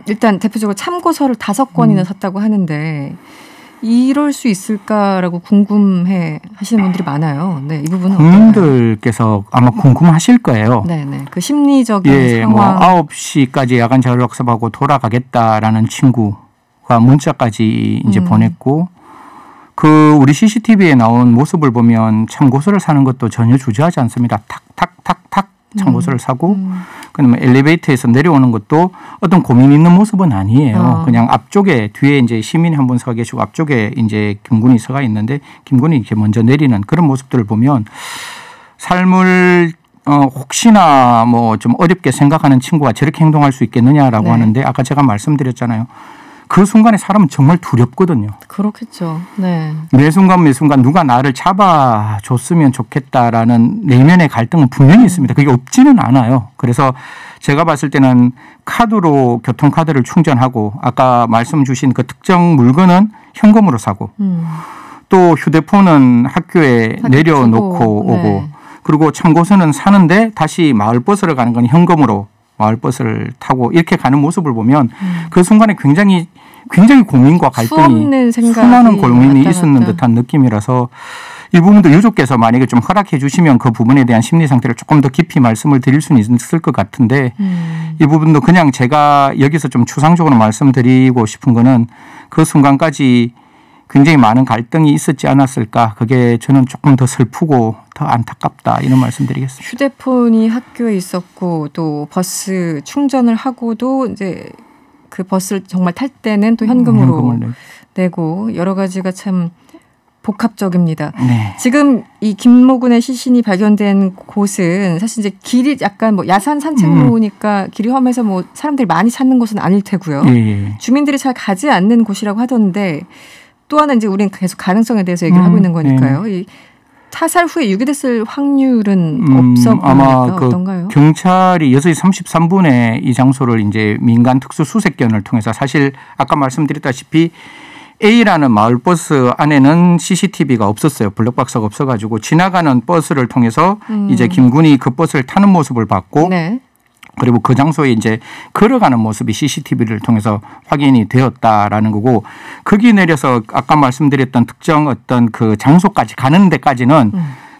일단 대표적으로 참고서를 5권이나 샀다고 하는데 이럴 수 있을까라고 궁금해 하시는 분들이 많아요. 네, 이 부분은 국민들께서 아마 궁금하실 거예요. 네네. 그 심리적인 상황. 뭐 9시까지 야간 자율학습하고 돌아가겠다라는 친구가 문자까지 이제 보냈고 그 우리 CCTV에 나온 모습을 보면 참고서를 사는 것도 전혀 주저하지 않습니다. 탁탁탁탁 참고서를 사고 그다음에 엘리베이터에서 내려오는 것도 어떤 고민 있는 모습은 아니에요. 그냥 앞쪽에 뒤에 이제 시민이 한 분 서 계시고 앞쪽에 이제 김군이 서가 있는데 김군이 이렇게 먼저 내리는 그런 모습들을 보면 삶을 혹시나 뭐 좀 어렵게 생각하는 친구가 저렇게 행동할 수 있겠느냐라고 네. 하는데 아까 제가 말씀드렸잖아요. 그 순간에 사람은 정말 두렵거든요. 그렇겠죠. 네. 매 순간 매 순간 누가 나를 잡아줬으면 좋겠다라는 내면의 갈등은 분명히 있습니다. 그게 없지는 않아요. 그래서 제가 봤을 때는 카드로 교통카드를 충전하고 아까 말씀 주신 그 특정 물건은 현금으로 사고 또 휴대폰은 학교에 내려놓고 오고 네. 그리고 참고서는 사는데 다시 마을버스를 가는 건 현금으로 마을버스를 타고 이렇게 가는 모습을 보면 그 순간에 굉장히 고민과 갈등이 수많은 고민이 있었는 듯한 느낌이라서 이 부분도 유족께서 만약에 좀 허락해 주시면 그 부분에 대한 심리 상태를 조금 더 깊이 말씀을 드릴 수는 있을 것 같은데 이 부분도 그냥 제가 여기서 좀 추상적으로 말씀드리고 싶은 거는 그 순간까지 굉장히 많은 갈등이 있었지 않았을까. 그게 저는 조금 더 슬프고 더 안타깝다 이런 말씀드리겠습니다. 휴대폰이 학교에 있었고 또 버스 충전을 하고도 이제 그 버스를 정말 탈 때는 또 현금으로 내고 여러 가지가 참 복합적입니다. 네. 지금 이 김모군의 시신이 발견된 곳은 사실 이제 길이 약간 뭐 야산 산책로니까 길이 험해서 뭐 사람들이 많이 찾는 곳은 아닐 테고요. 예. 주민들이 잘 가지 않는 곳이라고 하던데 또 하나 이제 우리는 계속 가능성에 대해서 얘기를 하고 있는 거니까요. 이 타살 후에 유기됐을 확률은 없어 보이니까 아마 어떤가요? 경찰이 6시 33분에 이 장소를 이제 민간 특수 수색견을 통해서 사실 아까 말씀드렸다시피 A라는 마을버스 안에는 CCTV가 없었어요. 블랙박스가 없어가지고 지나가는 버스를 통해서 이제 김군이 그 버스를 타는 모습을 봤고 네. 그리고 그 장소에 이제 걸어가는 모습이 CCTV를 통해서 확인이 되었다라는 거고 거기 내려서 아까 말씀드렸던 특정 어떤 그 장소까지 가는 데까지는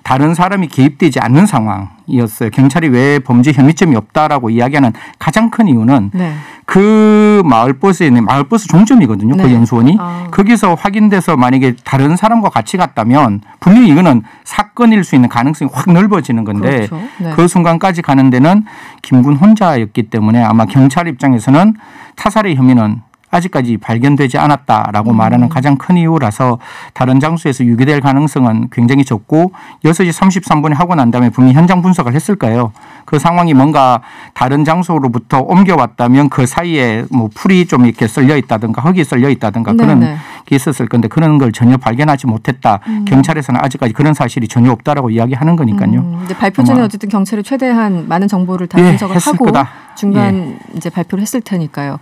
다른 사람이 개입되지 않는 상황이었어요. 경찰이 왜 범죄 혐의점이 없다라고 이야기하는 가장 큰 이유는 네. 그 마을버스에 있는 마을버스 종점이거든요. 네. 그 연수원이. 아. 거기서 확인돼서 만약에 다른 사람과 같이 갔다면 분명히 이거는 사건일 수 있는 가능성이 확 넓어지는 건데 그렇죠. 네. 그 순간까지 가는 데는 김군 혼자였기 때문에 아마 경찰 입장에서는 타살의 혐의는 아직까지 발견되지 않았다라고 말하는 가장 큰 이유라서 다른 장소에서 유기될 가능성은 굉장히 적고 6시 33분에 하고 난 다음에 분명히 현장 분석을 했을 거예요. 그 상황이 뭔가 다른 장소로부터 옮겨왔다면 그 사이에 뭐 풀이 좀 이렇게 썰려 있다든가 흙이 썰려 있다든가 그런 게 있었을 건데 그런 걸 전혀 발견하지 못했다. 경찰에서는 아직까지 그런 사실이 전혀 없다라고 이야기하는 거니까요. 근데 발표 전에 어쨌든 경찰이 최대한 많은 정보를 다 예, 분석을 했을 하고 거다. 중간 이제 발표를 했을 테니까요.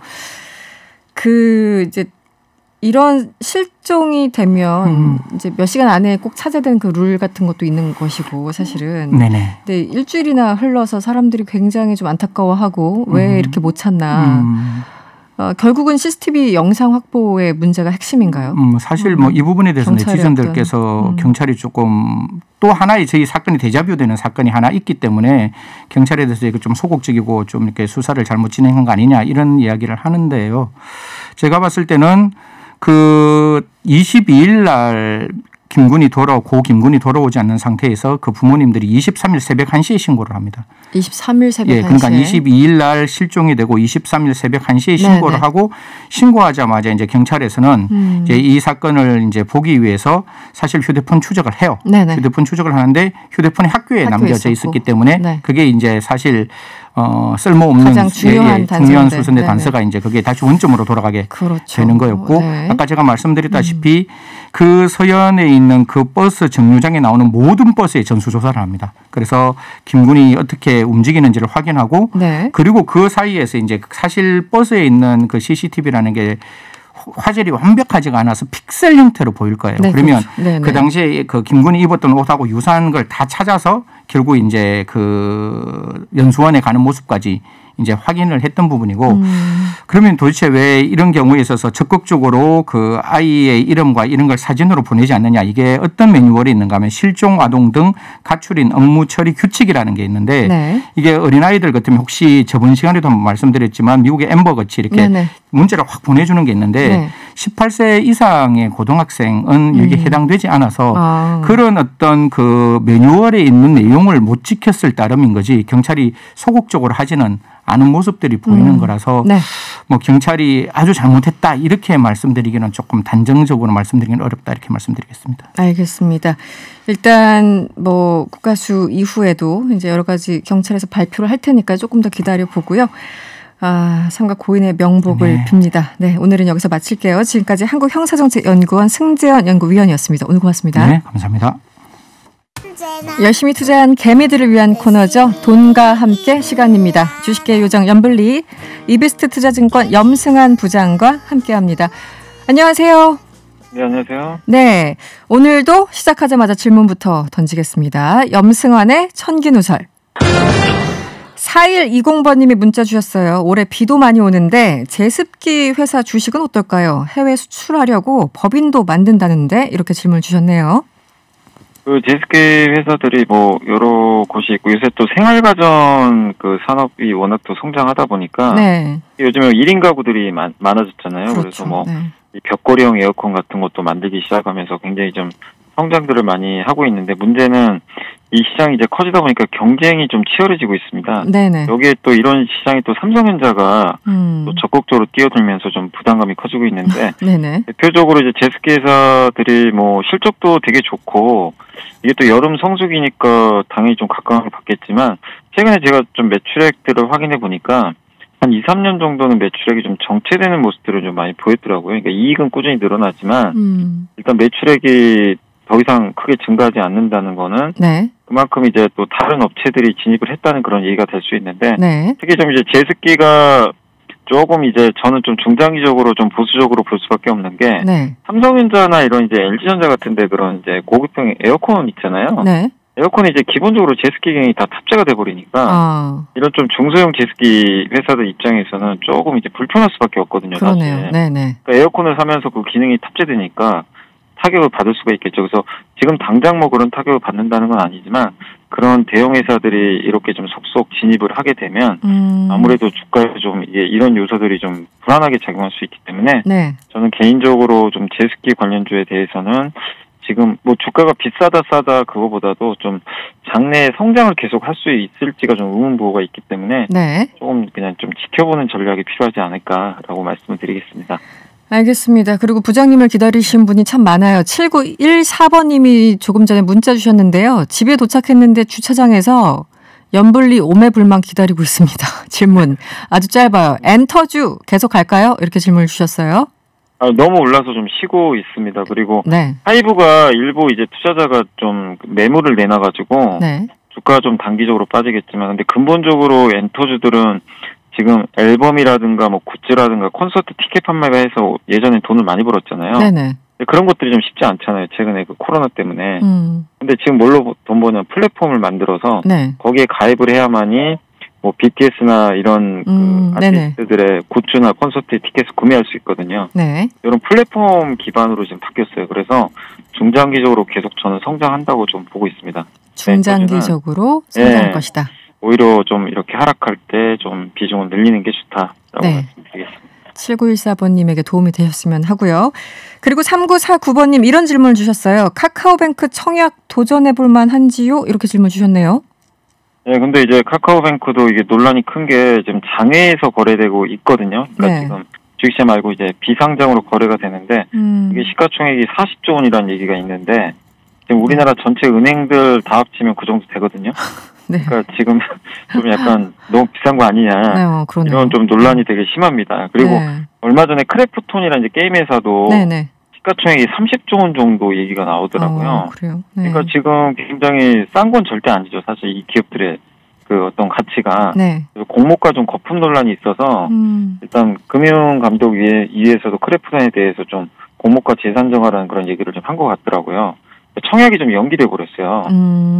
그 이제 이런 실종이 되면 이제 몇 시간 안에 꼭 찾아야 되는 그 룰 같은 것도 있는 것이고 사실은. 네네. 근데 일주일이나 흘러서 사람들이 굉장히 좀 안타까워하고 왜 이렇게 못 찾나. 결국은 CCTV 영상 확보의 문제가 핵심인가요? 사실 뭐 이 부분에 대해서 네티즌들께서 경찰이 조금 또 하나의 저희 사건이 데자뷰되는 사건이 하나 있기 때문에 경찰에 대해서 이거 좀 소극적이고 좀 이렇게 수사를 잘못 진행한 거 아니냐 이런 이야기를 하는데요. 제가 봤을 때는 그 22일 날 고 김군이 돌아오지 않는 상태에서 그 부모님들이 23일 새벽 1시에 신고를 합니다. 23일 새벽 1시에. 예, 그러니까 22일 날 실종이 되고 23일 새벽 1시에 신고를 네네. 하고 신고하자마자 이제 경찰에서는 이제 이 사건을 이제 보기 위해서 사실 휴대폰 추적을 해요. 네네. 휴대폰 추적을 하는데 휴대폰이 학교에 남겨져 있었고. 있었기 때문에 네. 그게 이제 사실 쓸모없는 가장 중요한 단서인데. 수순의 네네. 단서가 이제 그게 다시 원점으로 돌아가게 그렇죠. 되는 거였고 네. 아까 제가 말씀드렸다시피 그 서현에 있는 그 버스 정류장에 나오는 모든 버스의 전수조사를 합니다. 그래서 김군이 어떻게 움직이는지를 확인하고 네. 그리고 그 사이에서 이제 사실 버스에 있는 그 CCTV라는 게 화질이 완벽하지가 않아서 픽셀 형태로 보일 거예요. 네, 그러면 그렇죠. 그 당시에 그 김군이 입었던 옷하고 유사한 걸 다 찾아서 결국 이제 그 연수원에 가는 모습까지 이제 확인을 했던 부분이고 그러면 도대체 왜 이런 경우에 있어서 적극적으로 그 아이의 이름과 이런 걸 사진으로 보내지 않느냐 이게 어떤 매뉴얼이 있는가 하면 실종 아동 등 가출인 업무 처리 규칙이라는 게 있는데 네. 이게 어린아이들 같으면 혹시 저번 시간에도 한번 말씀드렸지만 미국의 엠버 같이 이렇게 네네. 문제를 확 보내주는 게 있는데 네. 18세 이상의 고등학생은 여기에 해당되지 않아서 그런 어떤 그 매뉴얼에 있는 내용을 못 지켰을 따름인 거지 경찰이 소극적으로 하지는 않은 모습들이 보이는 거라서 네. 뭐 경찰이 아주 잘못했다 이렇게 말씀드리기는 조금 단정적으로 말씀드리기는 어렵다 이렇게 말씀드리겠습니다. 알겠습니다. 일단 뭐 국가수 이후에도 이제 여러 가지 경찰에서 발표를 할 테니까 조금 더 기다려 보고요. 삼가 고인의 명복을 네. 빕니다. 네, 오늘은 여기서 마칠게요. 지금까지 한국형사정책연구원 승재현 연구위원이었습니다. 오늘 고맙습니다. 네, 감사합니다. 열심히 투자한 개미들을 위한 코너죠. 돈과 함께 시간입니다. 주식계 요정 염블리 이베스트 투자증권 염승환 부장과 함께합니다. 안녕하세요. 네, 안녕하세요. 네, 오늘도 시작하자마자 질문부터 던지겠습니다. 염승환의 천기누설. 4120번님이 문자 주셨어요. 올해 비도 많이 오는데 제습기 회사 주식은 어떨까요? 해외 수출하려고 법인도 만든다는데 이렇게 질문을 주셨네요. 그 제습기 회사들이 뭐 여러 곳이 있고 요새 또 생활가전 그 산업이 워낙 또 성장하다 보니까 네. 요즘에 1인 가구들이 많아졌잖아요. 그렇죠. 그래서 뭐 네. 이 벽걸이형 에어컨 같은 것도 만들기 시작하면서 굉장히 좀 성장들을 많이 하고 있는데 문제는 이 시장이 이제 커지다 보니까 경쟁이 좀 치열해지고 있습니다. 네네. 여기에 또 이런 시장이 또 삼성전자가 또 적극적으로 뛰어들면서 좀 부담감이 커지고 있는데 네네. 대표적으로 이제 제습기 회사들이 뭐 실적도 되게 좋고 이게 또 여름 성수기니까 당연히 좀 각광을 받겠지만 최근에 제가 좀 매출액들을 확인해 보니까 한 2, 3년 정도는 매출액이 좀 정체되는 모습들을 좀 많이 보였더라고요. 그러니까 이익은 꾸준히 늘어나지만 일단 매출액이 더 이상 크게 증가하지 않는다는 거는 네. 그만큼 이제 또 다른 업체들이 진입을 했다는 그런 얘기가 될 수 있는데 네. 특히 좀 이제 제습기가 조금 이제 저는 좀 중장기적으로 좀 보수적으로 볼 수밖에 없는 게 네. 삼성전자나 이런 이제 LG전자 같은데 그런 이제 고급형 에어컨 있잖아요. 네. 에어컨이 이제 기본적으로 제습기 기능이 다 탑재가 돼 버리니까 이런 좀 중소형 제습기 회사들 입장에서는 조금 이제 불편할 수밖에 없거든요. 그러네요. 사실. 네네. 그러니까 에어컨을 사면서 그 기능이 탑재되니까 타격을 받을 수가 있겠죠. 그래서 지금 당장 뭐 그런 타격을 받는다는 건 아니지만 그런 대형 회사들이 이렇게 좀 속속 진입을 하게 되면 아무래도 주가에 좀 이게 이런 요소들이 좀 불안하게 작용할 수 있기 때문에 네. 저는 개인적으로 좀 제습기 관련주에 대해서는 지금 뭐 주가가 비싸다 싸다 그거보다도 좀 장래에 성장을 계속 할 수 있을지가 좀 의문부호가 있기 때문에 네. 조금 그냥 좀 지켜보는 전략이 필요하지 않을까라고 말씀을 드리겠습니다. 알겠습니다. 그리고 부장님을 기다리신 분이 참 많아요. 7914번님이 조금 전에 문자 주셨는데요. 집에 도착했는데 주차장에서 연불리 오매불망 기다리고 있습니다. 질문 아주 짧아요. 엔터주 계속 갈까요? 이렇게 질문을 주셨어요. 너무 올라서 좀 쉬고 있습니다. 그리고 네. 하이브가 일부 이제 투자자가 좀 매물을 내놔가지고 네. 주가가 좀 단기적으로 빠지겠지만 근데 근본적으로 엔터주들은 지금 앨범이라든가 뭐 굿즈라든가 콘서트 티켓 판매가 해서 예전에 돈을 많이 벌었잖아요. 네네. 그런 것들이 좀 쉽지 않잖아요. 최근에 그 코로나 때문에. 근데 지금 뭘로 돈 버냐 플랫폼을 만들어서 네. 거기에 가입을 해야만이 뭐 BTS나 이런 그 아티스트들의 굿즈나 콘서트 티켓을 구매할 수 있거든요. 네. 이런 플랫폼 기반으로 지금 바뀌었어요. 그래서 중장기적으로 계속 저는 성장한다고 좀 보고 있습니다. 중장기적으로 성장할 것이다. 오히려 좀 이렇게 하락할 때 좀 비중을 늘리는 게 좋다라고 말씀드리겠습니다. 7914번님에게 도움이 되셨으면 하고요. 그리고 3949번님 이런 질문을 주셨어요. 카카오뱅크 청약 도전해볼 만한지요? 이렇게 질문 주셨네요. 네, 근데 이제 카카오뱅크도 이게 논란이 큰 게 지금 장외에서 거래되고 있거든요. 그러니까 지금 주식시장 말고 이제 비상장으로 거래가 되는데 이게 시가총액이 40조 원이라는 얘기가 있는데 지금 우리나라 전체 은행들 다 합치면 그 정도 되거든요. 네. 그러니까 지금 좀 약간 너무 비싼 거 아니냐. 네, 이런 좀 논란이 되게 심합니다. 그리고 얼마 전에 크래프톤이라는 이제 게임 회사도 시가총액이 30조 원 정도 얘기가 나오더라고요. 그래요? 그러니까 지금 굉장히 싼 건 절대 아니죠. 사실 이 기업들의 그 어떤 가치가. 공모가 좀 거품 논란이 있어서 일단 금융감독위에서도 크래프톤에 대해서 좀 공모가 재산정하라는 그런 얘기를 좀 한 것 같더라고요. 청약이 좀 연기돼 버렸어요.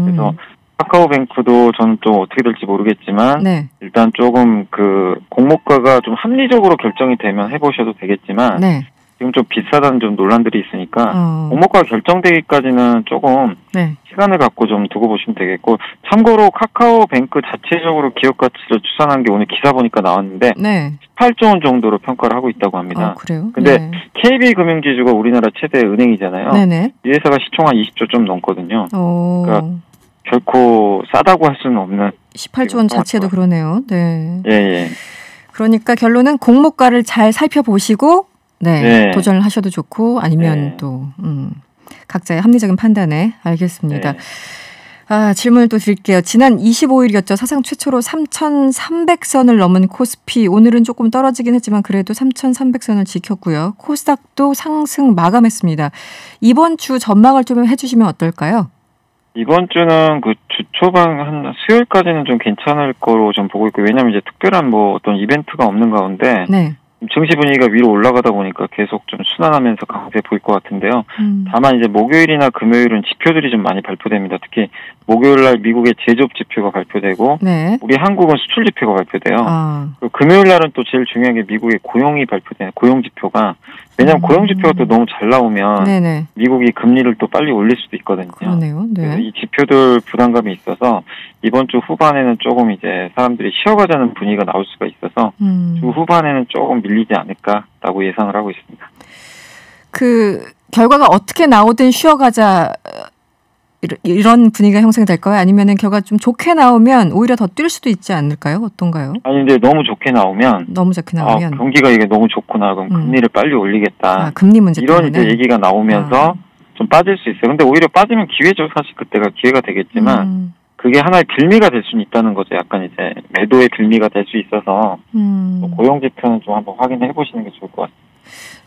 그래서 카카오뱅크도 저는 좀 어떻게 될지 모르겠지만 일단 조금 그 공모가가 좀 합리적으로 결정이 되면 해보셔도 되겠지만 지금 좀 비싸다는 좀 논란들이 있으니까 공모가가 결정되기까지는 조금 시간을 갖고 좀 두고 보시면 되겠고 참고로 카카오뱅크 자체적으로 기업 가치를 추산한 게 오늘 기사 보니까 나왔는데 18조 원 정도로 평가를 하고 있다고 합니다. 그래요? 근데 KB금융지주가 우리나라 최대 은행이잖아요. 이 회사가 시총 한 20조 좀 넘거든요. 그러니까 결코 싸다고 할 수는 없는 18조 원 자체도 그러네요. 네. 예. 그러니까 결론은 공모가를 잘 살펴보시고 도전을 하셔도 좋고 아니면 또 각자의 합리적인 판단에 알겠습니다. 질문을 또 드릴게요. 지난 25일이었죠. 사상 최초로 3,300선을 넘은 코스피. 오늘은 조금 떨어지긴 했지만 그래도 3,300선을 지켰고요. 코스닥도 상승 마감했습니다. 이번 주 전망을 좀 해주시면 어떨까요? 이번 주는 그 주 초반 한 수요일까지는 좀 괜찮을 거로 좀 보고 있고 왜냐하면 이제 특별한 뭐 어떤 이벤트가 없는 가운데 증시 분위기가 위로 올라가다 보니까 계속 좀 순환하면서 강세 보일 것 같은데요. 다만 이제 목요일이나 금요일은 지표들이 좀 많이 발표됩니다. 특히 목요일 날 미국의 제조업 지표가 발표되고 우리 한국은 수출 지표가 발표돼요. 그리고 금요일 날은 또 제일 중요한 게 미국의 고용이 발표돼요. 고용 지표가. 왜냐하면 고용 지표가 또 너무 잘 나오면 미국이 금리를 또 빨리 올릴 수도 있거든요. 그러네요. 그래서 이 지표들 부담감이 있어서 이번 주 후반에는 조금 이제 사람들이 쉬어가자는 분위기가 나올 수가 있어서 주 후반에는 조금 밀리지 않을까라고 예상을 하고 있습니다. 그 결과가 어떻게 나오든 쉬어가자 이런 분위기가 형성될까요? 아니면은 결과 좀 좋게 나오면 오히려 더 뛸 수도 있지 않을까요? 어떤가요? 아니 근데 너무 좋게 나오면 경기가 이게 너무 좋구나 그럼 금리를 빨리 올리겠다. 금리 문제 이런 이제 얘기가 나오면서 좀 빠질 수 있어요. 근데 오히려 빠지면 기회죠. 사실 그때가 기회가 되겠지만 그게 하나의 빌미가 될 수는 있다는 거죠. 약간 이제 매도의 빌미가 될 수 있어서 고용 지표는 좀 한번 확인해 보시는 게 좋을 것 같습니다.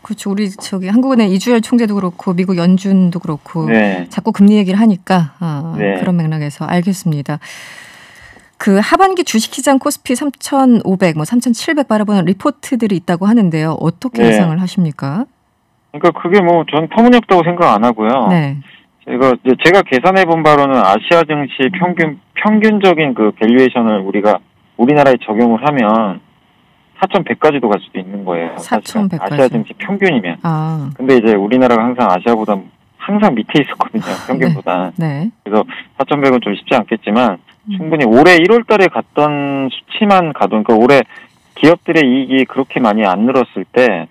그렇죠. 우리 한국은행 이주열 총재도 그렇고 미국 연준도 그렇고 자꾸 금리 얘기를 하니까 그런 맥락에서 알겠습니다. 그 하반기 주식시장 코스피 3,500, 뭐 3,700 바라보는 리포트들이 있다고 하는데요. 어떻게 예상을 하십니까? 그러니까 그게 뭐 전 터무니없다고 생각 안 하고요. 네. 제가 계산해 본 바로는 아시아 증시 평균적인 그 밸류에이션을 우리나라에 적용을 하면 4,100까지도 갈 수도 있는 거예요. 4,100까지. 아시아 증시 평균이면. 아. 근데 이제 우리나라가 항상 아시아보다 항상 밑에 있었거든요. 평균보다. 네. 그래서 4,100은 좀 쉽지 않겠지만 충분히 올해 1월 달에 갔던 수치만 가도, 그러니까 올해 기업들의 이익이 그렇게 많이 안 늘었을 때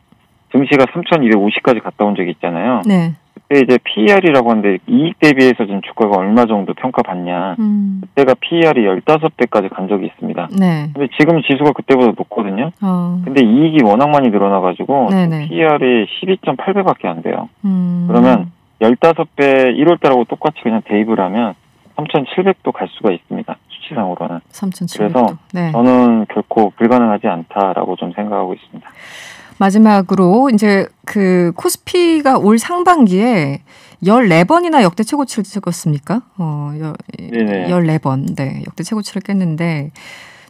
증시가 3,250까지 갔다 온 적이 있잖아요. 네. 그때 이제 PER이라고 하는데 이익 대비해서 지금 주가가 얼마 정도 평가받냐. 그때가 PER이 15배까지 간 적이 있습니다. 네. 근데 지금 지수가 그때보다 높거든요. 근데 이익이 워낙 많이 늘어나가지고 PER이 12.8배밖에 안 돼요. 그러면 15배 1월달하고 똑같이 그냥 대입을 하면 3,700도 갈 수가 있습니다. 수치상으로는. 3,700도. 그래서 네. 저는 결코 불가능하지 않다라고 좀 생각하고 있습니다. 마지막으로 이제 그 코스피가 올 상반기에 14번이나 역대 최고치를 찍었습니까? 14번. 네. 역대 최고치를 깼는데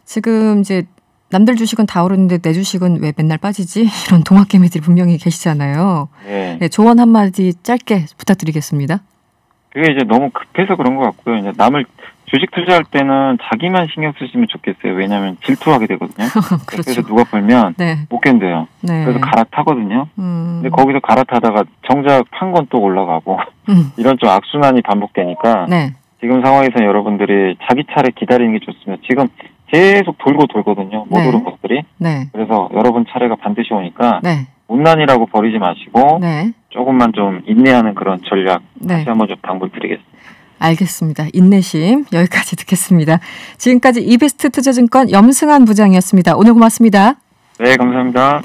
지금 이제 남들 주식은 다 오르는데 내 주식은 왜 맨날 빠지지? 이런 동학개미들이 분명히 계시잖아요. 네. 네, 조언 한마디 짧게 부탁드리겠습니다. 그게 이제 너무 급해서 그런 것 같고요. 이제 남을 주식 투자할 때는 자기만 신경 쓰시면 좋겠어요. 왜냐하면 질투하게 되거든요. 그렇죠. 그래서 누가 벌면 네. 못 견뎌요. 네. 그래서 갈아타거든요. 근데 거기서 갈아타다가 정작 판 건 또 올라가고 이런 좀 악순환이 반복되니까 네. 지금 상황에서 여러분들이 자기 차례 기다리는 게 좋습니다. 지금 계속 돌거든요. 못 오른 것들이. 네. 그래서 여러분 차례가 반드시 오니까 네. 못난이라고 버리지 마시고 네. 조금만 좀 인내하는 그런 전략 네. 다시 한번 좀 당부드리겠습니다. 알겠습니다. 인내심 여기까지 듣겠습니다. 지금까지 이베스트 투자증권 염승환 부장이었습니다. 오늘 고맙습니다. 네, 감사합니다.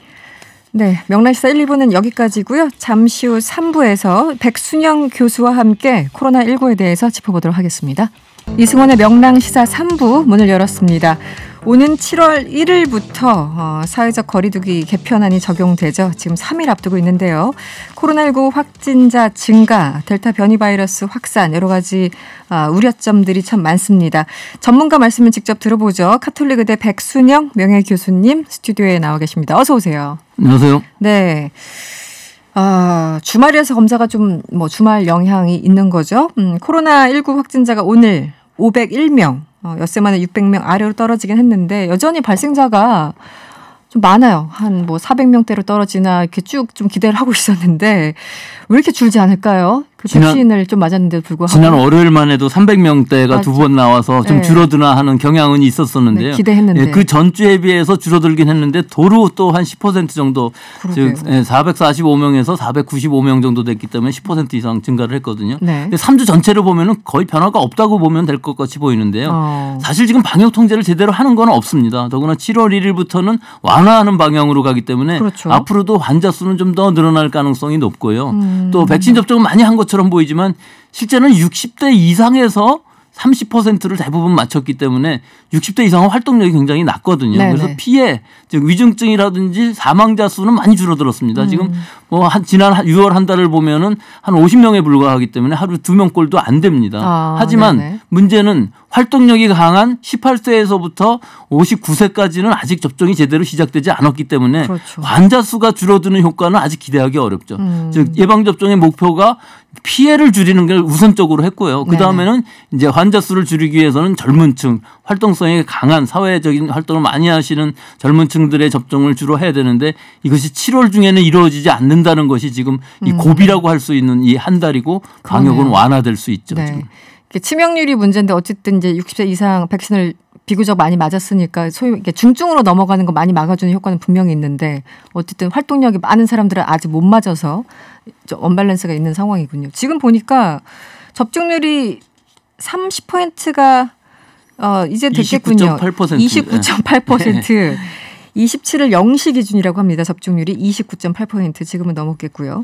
네, 명란시사 1, 2부는 여기까지고요. 잠시 후 3부에서 백순영 교수와 함께 코로나19에 대해서 짚어보도록 하겠습니다. 이승원의 명랑시사 3부 문을 열었습니다. 오는 7월 1일부터 사회적 거리두기 개편안이 적용되죠. 지금 3일 앞두고 있는데요. 코로나19 확진자 증가, 델타 변이 바이러스 확산 여러 가지 우려점들이 참 많습니다. 전문가 말씀을 직접 들어보죠. 카톨릭의대 백순영 명예교수님 스튜디오에 나와 계십니다. 어서 오세요. 안녕하세요. 네. 주말이라서 검사가 좀 주말 영향이 있는 거죠. 코로나19 확진자가 오늘 501명, 엿새 만에 600명 아래로 떨어지긴 했는데 여전히 발생자가 좀 많아요. 한 400명대로 떨어지나 이렇게 쭉 좀 기대를 하고 있었는데 왜 이렇게 줄지 않을까요? 그 백신을 좀 맞았는데도 불구하고. 지난 월요일만 해도 300명대가 두 번 나와서 좀 줄어드나 하는 경향은 있었었는데요. 네, 기대했는데. 그 전주에 비해서 줄어들긴 했는데 도로 또 한 10% 정도, 즉 445명에서 495명 정도 됐기 때문에 10% 이상 증가를 했거든요. 네. 근데 3주 전체를 보면은 거의 변화가 없다고 보면 될 것 같이 보이는데요. 사실 지금 방역 통제를 제대로 하는 건 없습니다. 더구나 7월 1일부터는 완화하는 방향으로 가기 때문에 그렇죠. 앞으로도 환자 수는 좀 더 늘어날 가능성이 높고요. 또 백신 접종은 많이 한 것처럼 보이지만 실제는 60대 이상에서 30%를 대부분 맞췄기 때문에 60대 이상은 활동력이 굉장히 낮거든요. 네네. 그래서 피해, 즉 위중증이라든지 사망자 수는 많이 줄어들었습니다. 지금 지난 6월 한 달을 보면은 한 50명에 불과하기 때문에 하루 2명꼴도 안 됩니다. 하지만 네네. 문제는 활동력이 강한 18세에서부터 59세까지는 아직 접종이 제대로 시작되지 않았기 때문에 그렇죠. 환자 수가 줄어드는 효과는 아직 기대하기 어렵죠. 즉 예방접종의 목표가 피해를 줄이는 걸 우선적으로 했고요. 그 다음에는 이제 환자 수를 줄이기 위해서는 젊은 층, 활동성이 강한 사회적인 활동을 많이 하시는 젊은 층들의 접종을 주로 해야 되는데 이것이 7월 중에는 이루어지지 않는다는 것이 지금 이 고비라고 할 수 있는 이 한 달이고 방역은 완화될 수 있죠. 네. 지금. 치명률이 문제인데 어쨌든 이제 60세 이상 백신을 비교적 많이 맞았으니까 소위 중증으로 넘어가는 거 많이 막아주는 효과는 분명히 있는데 어쨌든 활동력이 많은 사람들은 아직 못 맞아서 좀 언밸런스가 있는 상황이군요. 지금 보니까 접종률이 30%가 이제 됐겠군요. 29.8%. 27을 0시 기준이라고 합니다. 접종률이 29.8% 지금은 넘었겠고요.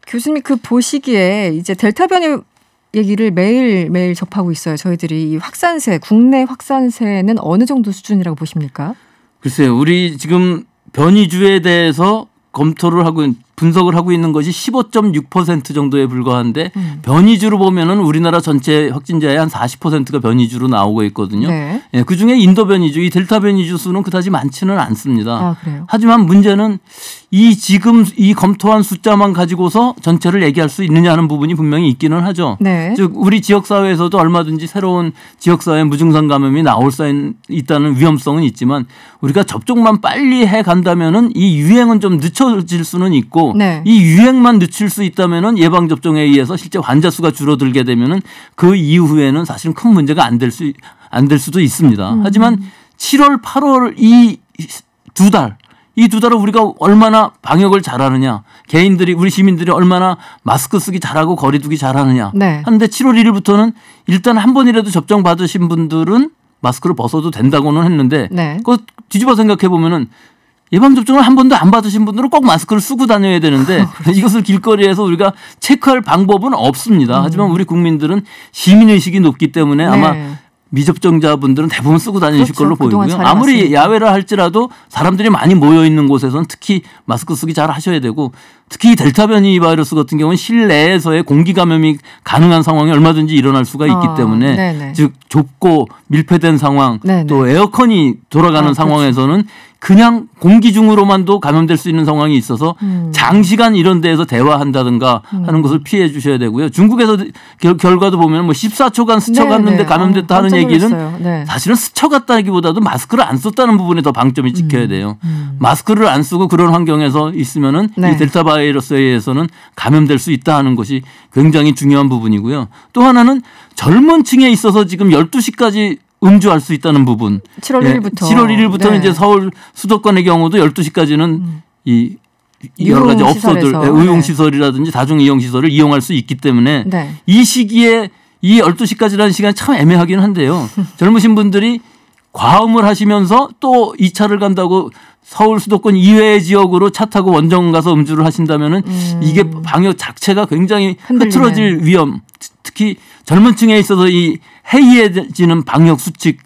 교수님 그 보시기에 이제 델타 변이 얘기를 매일 접하고 있어요. 저희들이 이 확산세, 국내 확산세는 어느 정도 수준이라고 보십니까? 글쎄요. 우리 지금 변이주에 대해서 검토를 하고 분석을 하고 있는 것이 15.6% 정도에 불과한데 변이주로 보면은 우리나라 전체 확진자의 한 40%가 변이주로 나오고 있거든요. 네. 예, 그중에 인도 변이주, 이 델타 변이주 수는 그다지 많지는 않습니다. 아, 그래요? 하지만 문제는 지금 이 검토한 숫자만 가지고서 전체를 얘기할 수 있느냐 하는 부분이 분명히 있기는 하죠. 네. 즉 우리 지역사회에서도 얼마든지 새로운 지역사회 무증상 감염이 나올 수 있다는 위험성은 있지만 우리가 접종만 빨리 해간다면은 이 유행은 좀 늦춰질 수는 있고 네. 이 유행만 늦출 수 있다면은 예방접종에 의해서 실제 환자 수가 줄어들게 되면은 그 이후에는 사실은 큰 문제가 안 될 수도 있습니다. 하지만 7월, 8월 이 두 달을 우리가 얼마나 방역을 잘하느냐, 개인들이 우리 시민들이 얼마나 마스크 쓰기 잘하고 거리 두기 잘하느냐 네. 하는데 7월 1일부터는 일단 한 번이라도 접종 받으신 분들은 마스크를 벗어도 된다고는 했는데 네. 그거 뒤집어 생각해 보면은 예방접종을 한 번도 안 받으신 분들은 꼭 마스크를 쓰고 다녀야 되는데 이것을 길거리에서 우리가 체크할 방법은 없습니다. 하지만 우리 국민들은 시민의식이 높기 때문에 아마 네. 미접종자분들은 대부분 쓰고 다니실 그렇죠. 걸로 그동안 보이고요. 잘 아무리 해왔으니까. 야외라 할지라도 사람들이 많이 모여 있는 곳에서는 특히 마스크 쓰기 잘 하셔야 되고 특히 델타 변이 바이러스 같은 경우는 실내에서의 공기 감염이 가능한 상황이 얼마든지 일어날 수가 있기 때문에 네네. 즉 좁고 밀폐된 상황 네네. 또 에어컨이 돌아가는 상황에서는 그냥 공기 중으로만도 감염될 수 있는 상황이 있어서 장시간 이런 데에서 대화한다든가 하는 것을 피해 주셔야 되고요. 중국에서 결과도 보면 뭐 14초간 스쳐갔는데 감염됐다 하는 얘기는 네. 사실은 스쳐갔다기보다도 마스크를 안 썼다는 부분에 더 방점이 찍혀야 돼요. 마스크를 안 쓰고 그런 환경에서 있으면은 네. 이 델타 바이러스에 의해서는 감염될 수 있다 하는 것이 굉장히 중요한 부분이고요. 또 하나는 젊은 층에 있어서 지금 12시까지 음주할 수 있다는 부분. 7월 1일부터. 7월 1일부터는 네. 이제 서울 수도권의 경우도 12시까지는 이 여러 가지 업소들, 유흥시설에서. 의용시설이라든지 다중이용시설을 이용할 수 있기 때문에 네. 이 시기에 이 12시까지라는 시간이 참 애매하긴 한데요. 젊으신 분들이 과음을 하시면서 또 2차를 간다고 서울 수도권 이외의 지역으로 차 타고 원정 가서 음주를 하신다면은 이게 방역 자체가 굉장히 흔들리는. 흐트러질 위험, 특히 젊은 층에 있어서 이 해이해지는 방역 수칙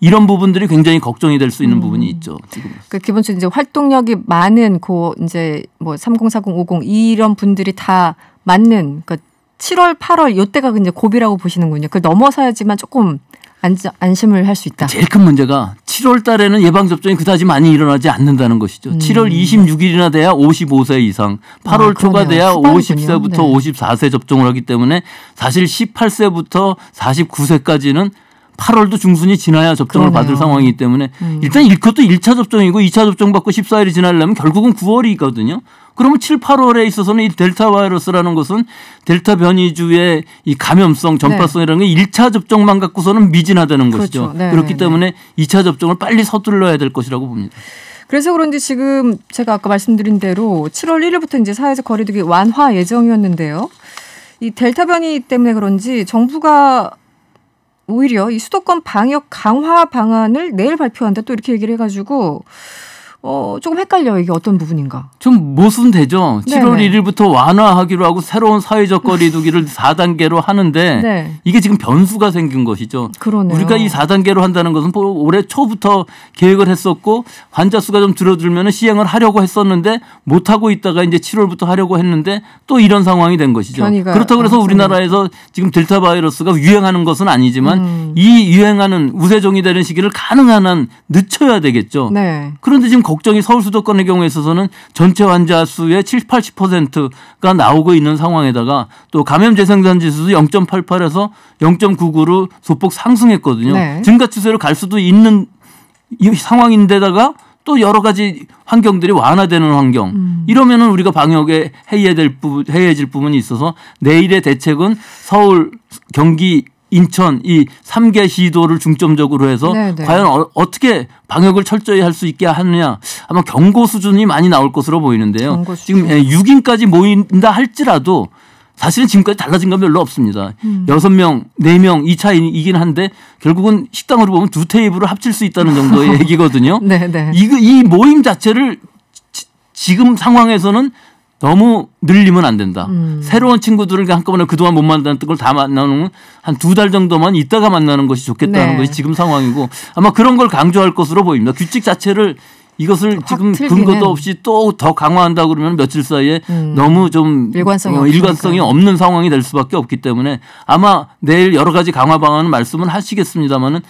이런 부분들이 굉장히 걱정이 될 수 있는 부분이 있죠. 지금. 그 기본적으로 이제 활동력이 많은 이제 뭐 3040, 50 이런 분들이 다 맞는 그 7월, 8월 요때가 이제 고비라고 보시는군요. 그걸 넘어서야지만 조금 안심을 할 수 있다. 제일 큰 문제가 7월 달에는 예방접종이 그다지 많이 일어나지 않는다는 것이죠. 7월 26일이나 돼야 55세 이상, 8월 초가 그러네요. 돼야 후반이군요. 50세부터 네. 54세 접종을 하기 때문에 사실 18세부터 49세까지는 8월도 중순이 지나야 접종을 그러네요. 받을 상황이기 때문에 일단 그것도 1차 접종이고 2차 접종 받고 14일이 지나려면 결국은 9월이거든요. 그러면 7, 8월에 있어서는 이 델타 바이러스라는 것은 델타 변이주의 이 감염성, 전파성이라는 게 1차 접종만 갖고서는 미진하다는 그렇죠. 것이죠. 네, 그렇기 네. 때문에 2차 접종을 빨리 서둘러야 될 것이라고 봅니다. 그래서 그런지 지금 제가 아까 말씀드린 대로 7월 1일부터 이제 사회적 거리두기 완화 예정이었는데요. 이 델타 변이 때문에 그런지 정부가 오히려 이 수도권 방역 강화 방안을 내일 발표한다 또 이렇게 얘기를 해가지고 조금 헷갈려요. 이게 어떤 부분인가? 좀 모순되죠. 7월 네네. 1일부터 완화하기로 하고 새로운 사회적 거리두기를 4단계로 하는데 네. 이게 지금 변수가 생긴 것이죠. 그러네요. 우리가 이 4단계로 한다는 것은 올해 초부터 계획을 했었고 환자 수가 좀 줄어들면 시행을 하려고 했었는데 못하고 있다가 이제 7월부터 하려고 했는데 또 이런 상황이 된 것이죠. 그렇다고 해서 우리나라에서 지금 델타 바이러스가 유행하는 것은 아니지만 이 유행하는 우세종이 되는 시기를 가능한 한 늦춰야 되겠죠. 네. 그런데 지금 걱정이 서울 수도권의 경우에 있어서는 전체 환자 수의 70, 80%가 나오고 있는 상황에다가 또 감염 재생산 지수도 0.88에서 0.99로 소폭 상승했거든요. 네. 증가 추세로 갈 수도 있는 이 상황인데다가 또 여러 가지 환경들이 완화되는 환경. 이러면은 우리가 방역에 해이해질 부분이 있어서 내일의 대책은 서울, 경기, 인천 이 3개 시도를 중점적으로 해서 네네. 과연 어떻게 방역을 철저히 할 수 있게 하느냐 아마 경고 수준이 많이 나올 것으로 보이는데요. 경고 수준. 지금 6인까지 모인다 할지라도 사실은 지금까지 달라진 건 별로 없습니다. 6명, 4명 이 차이이긴 한데 결국은 식당으로 보면 2테이블을 합칠 수 있다는 정도의 얘기거든요. 네네. 이 모임 자체를 지금 상황에서는 너무 늘리면 안 된다. 새로운 친구들을 한꺼번에 그동안 못 만났던 걸 다 만나는 한 2달 정도만 있다가 만나는 것이 좋겠다는 네. 것이 지금 상황이고 아마 그런 걸 강조할 것으로 보입니다. 규칙 자체를 이것을 지금 틀기는. 근거도 없이 또 더 강화한다 그러면 며칠 사이에 너무 좀 일관성이 없는 상황이 될 수밖에 없기 때문에 아마 내일 여러 가지 강화 방안은 말씀은 하시겠습니다만은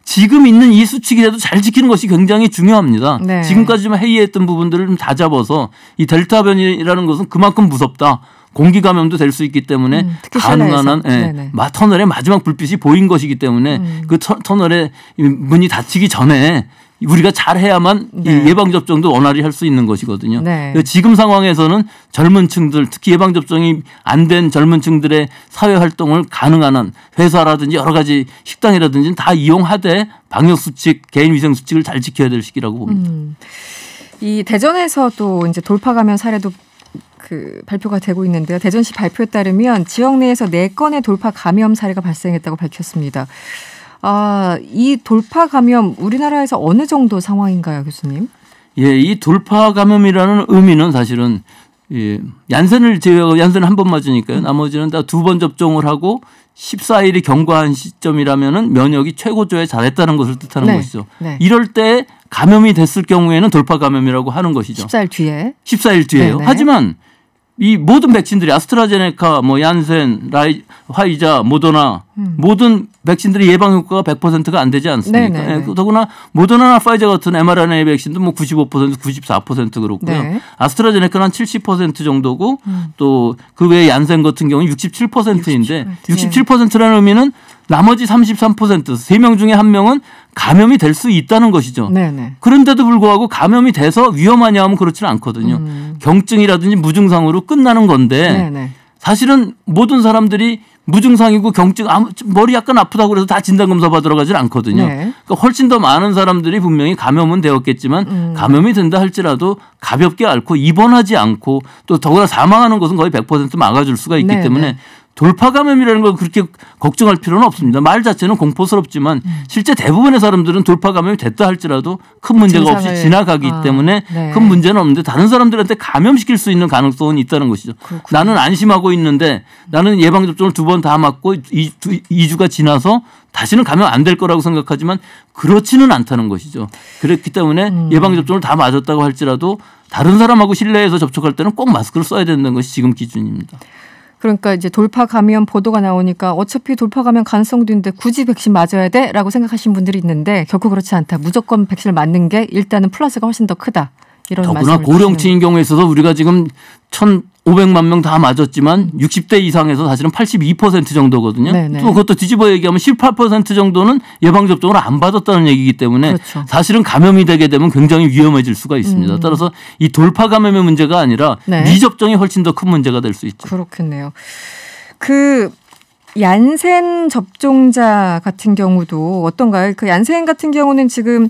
지금 있는 이 수칙이라도 잘 지키는 것이 굉장히 중요합니다. 네. 지금까지 좀 회의했던 부분들을 좀 다 잡아서 이 델타 변이라는 것은 그만큼 무섭다. 공기 감염도 될 수 있기 때문에 가능한 한 터널의 마지막 불빛이 보인 것이기 때문에 그 터널의 문이 닫히기 전에 우리가 잘해야만 네. 예방접종도 원활히 할 수 있는 것이거든요. 네. 지금 상황에서는 젊은 층들 특히 예방접종이 안 된 젊은 층들의 사회활동을 가능한 한 회사라든지 여러 가지 식당이라든지 다 이용하되 방역수칙 개인위생수칙을 잘 지켜야 될 시기라고 봅니다. 이 대전에서도 이제 돌파 감염 사례도 발표가 되고 있는데요. 대전시 발표에 따르면 지역 내에서 4건의 돌파 감염 사례가 발생했다고 밝혔습니다. 이 돌파 감염 우리나라에서 어느 정도 상황인가요, 교수님? 예, 이 돌파 감염이라는 의미는 사실은 얀센을 제외하고 얀센은 한 번 맞으니까요. 나머지는 다 2번 접종을 하고 14일이 경과한 시점이라면은 면역이 최고조에 잘했다는 것을 뜻하는 네. 것이죠. 네. 이럴 때 감염이 됐을 경우에는 돌파 감염이라고 하는 것이죠. 14일 뒤에요. 네네. 하지만 이 모든 백신들이 아스트라제네카, 얀센, 화이자, 모더나 모든 백신들이 예방 효과가 100%가 안 되지 않습니까? 네, 더구나 모더나나 파이자 같은 mRNA 백신도 95%, 94% 그렇고요. 네. 아스트라제네카는 한 70% 정도고 또 그 외에 얀센 같은 경우는 67%인데 67%라는 의미는 나머지 33% 3명 중에 1명은 감염이 될 수 있다는 것이죠. 네네. 그런데도 불구하고 감염이 돼서 위험하냐 하면 그렇지는 않거든요. 경증이라든지 무증상으로 끝나는 건데 네네. 사실은 모든 사람들이 무증상이고 경증 머리 약간 아프다고 그래서 다 진단검사 받으러 가지는 않거든요. 네. 그러니까 훨씬 더 많은 사람들이 분명히 감염은 되었겠지만 감염이 된다 할지라도 가볍게 앓고 입원하지 않고 또 더구나 사망하는 것은 거의 100% 막아줄 수가 있기 네네. 때문에 돌파 감염이라는 걸 그렇게 걱정할 필요는 없습니다. 말 자체는 공포스럽지만 실제 대부분의 사람들은 돌파 감염이 됐다 할지라도 큰 문제가 없이 지나가기 때문에 네. 큰 문제는 없는데 다른 사람들한테 감염시킬 수 있는 가능성은 있다는 것이죠. 그렇구나. 나는 안심하고 있는데 나는 예방접종을 2번 다 맞고 2주가 지나서 다시는 감염 안 될 거라고 생각하지만 그렇지는 않다는 것이죠. 그렇기 때문에 예방접종을 다 맞았다고 할지라도 다른 사람하고 실내에서 접촉할 때는 꼭 마스크를 써야 된다는 것이 지금 기준입니다. 그러니까 이제 돌파 감염 보도가 나오니까 어차피 돌파 감염 가능성도 있는데 굳이 백신 맞아야 돼라고 생각하시는 분들이 있는데 결코 그렇지 않다. 무조건 백신을 맞는 게 일단은 플러스가 훨씬 더 크다. 이런 말씀을 더구나 고령층인 경우에 있어서 우리가 지금 1,500만 명 다 맞았지만 60대 이상에서 사실은 82% 정도거든요. 네네. 또 그것도 뒤집어 얘기하면 18% 정도는 예방접종을 안 받았다는 얘기이기 때문에 그렇죠. 사실은 감염이 되게 되면 굉장히 위험해질 수가 있습니다. 따라서 이 돌파 감염의 문제가 아니라 네. 미접종이 훨씬 더 큰 문제가 될 수 있죠. 그렇겠네요. 얀센 접종자 같은 경우도 어떤가요? 얀센 같은 경우는 지금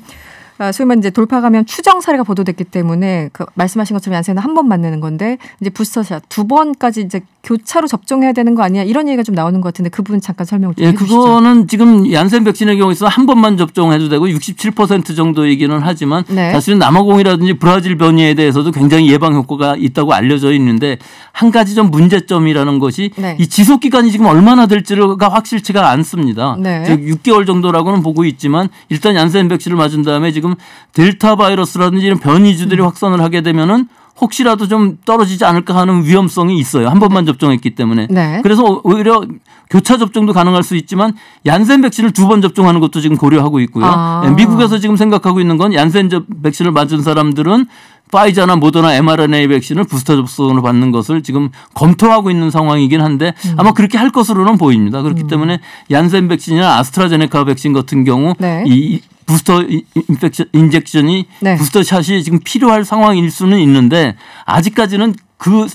소위 말해 이제 돌파 감염 추정 사례가 보도됐기 때문에 말씀하신 것처럼 얀센은 한 번 맞는 건데 이제 부스터샷 2번까지 이제 교차로 접종해야 되는 거 아니야? 이런 얘기가 좀 나오는 것 같은데 그 부분 잠깐 설명 좀 해주시죠. 그거는 지금 얀센 백신의 경우에서 한 번만 접종해도 되고 67% 정도이기는 하지만 네. 사실은 남아공이라든지 브라질 변이에 대해서도 굉장히 예방 효과가 있다고 알려져 있는데 한 가지 좀 문제점이라는 것이 네. 이 지속 기간이 지금 얼마나 될지가 확실치가 않습니다. 네. 즉 6개월 정도라고는 보고 있지만 일단 얀센 백신을 맞은 다음에 지금 델타 바이러스라든지 이런 변이주들이 확산을 하게 되면은 혹시라도 좀 떨어지지 않을까 하는 위험성이 있어요. 한 번만 접종했기 때문에. 네. 그래서 오히려 교차 접종도 가능할 수 있지만 얀센 백신을 2번 접종하는 것도 지금 고려하고 있고요. 미국에서 지금 생각하고 있는 건 얀센 백신을 맞은 사람들은 파이자나 모더나 mRNA 백신을 부스터 접종으로 받는 것을 지금 검토하고 있는 상황이긴 한데 아마 그렇게 할 것으로는 보입니다. 그렇기 때문에 얀센 백신이나 아스트라제네카 백신 같은 경우 네. 이 부스터 인젝션이 네. 부스터 샷이 지금 필요할 상황일 수는 있는데 아직까지는 그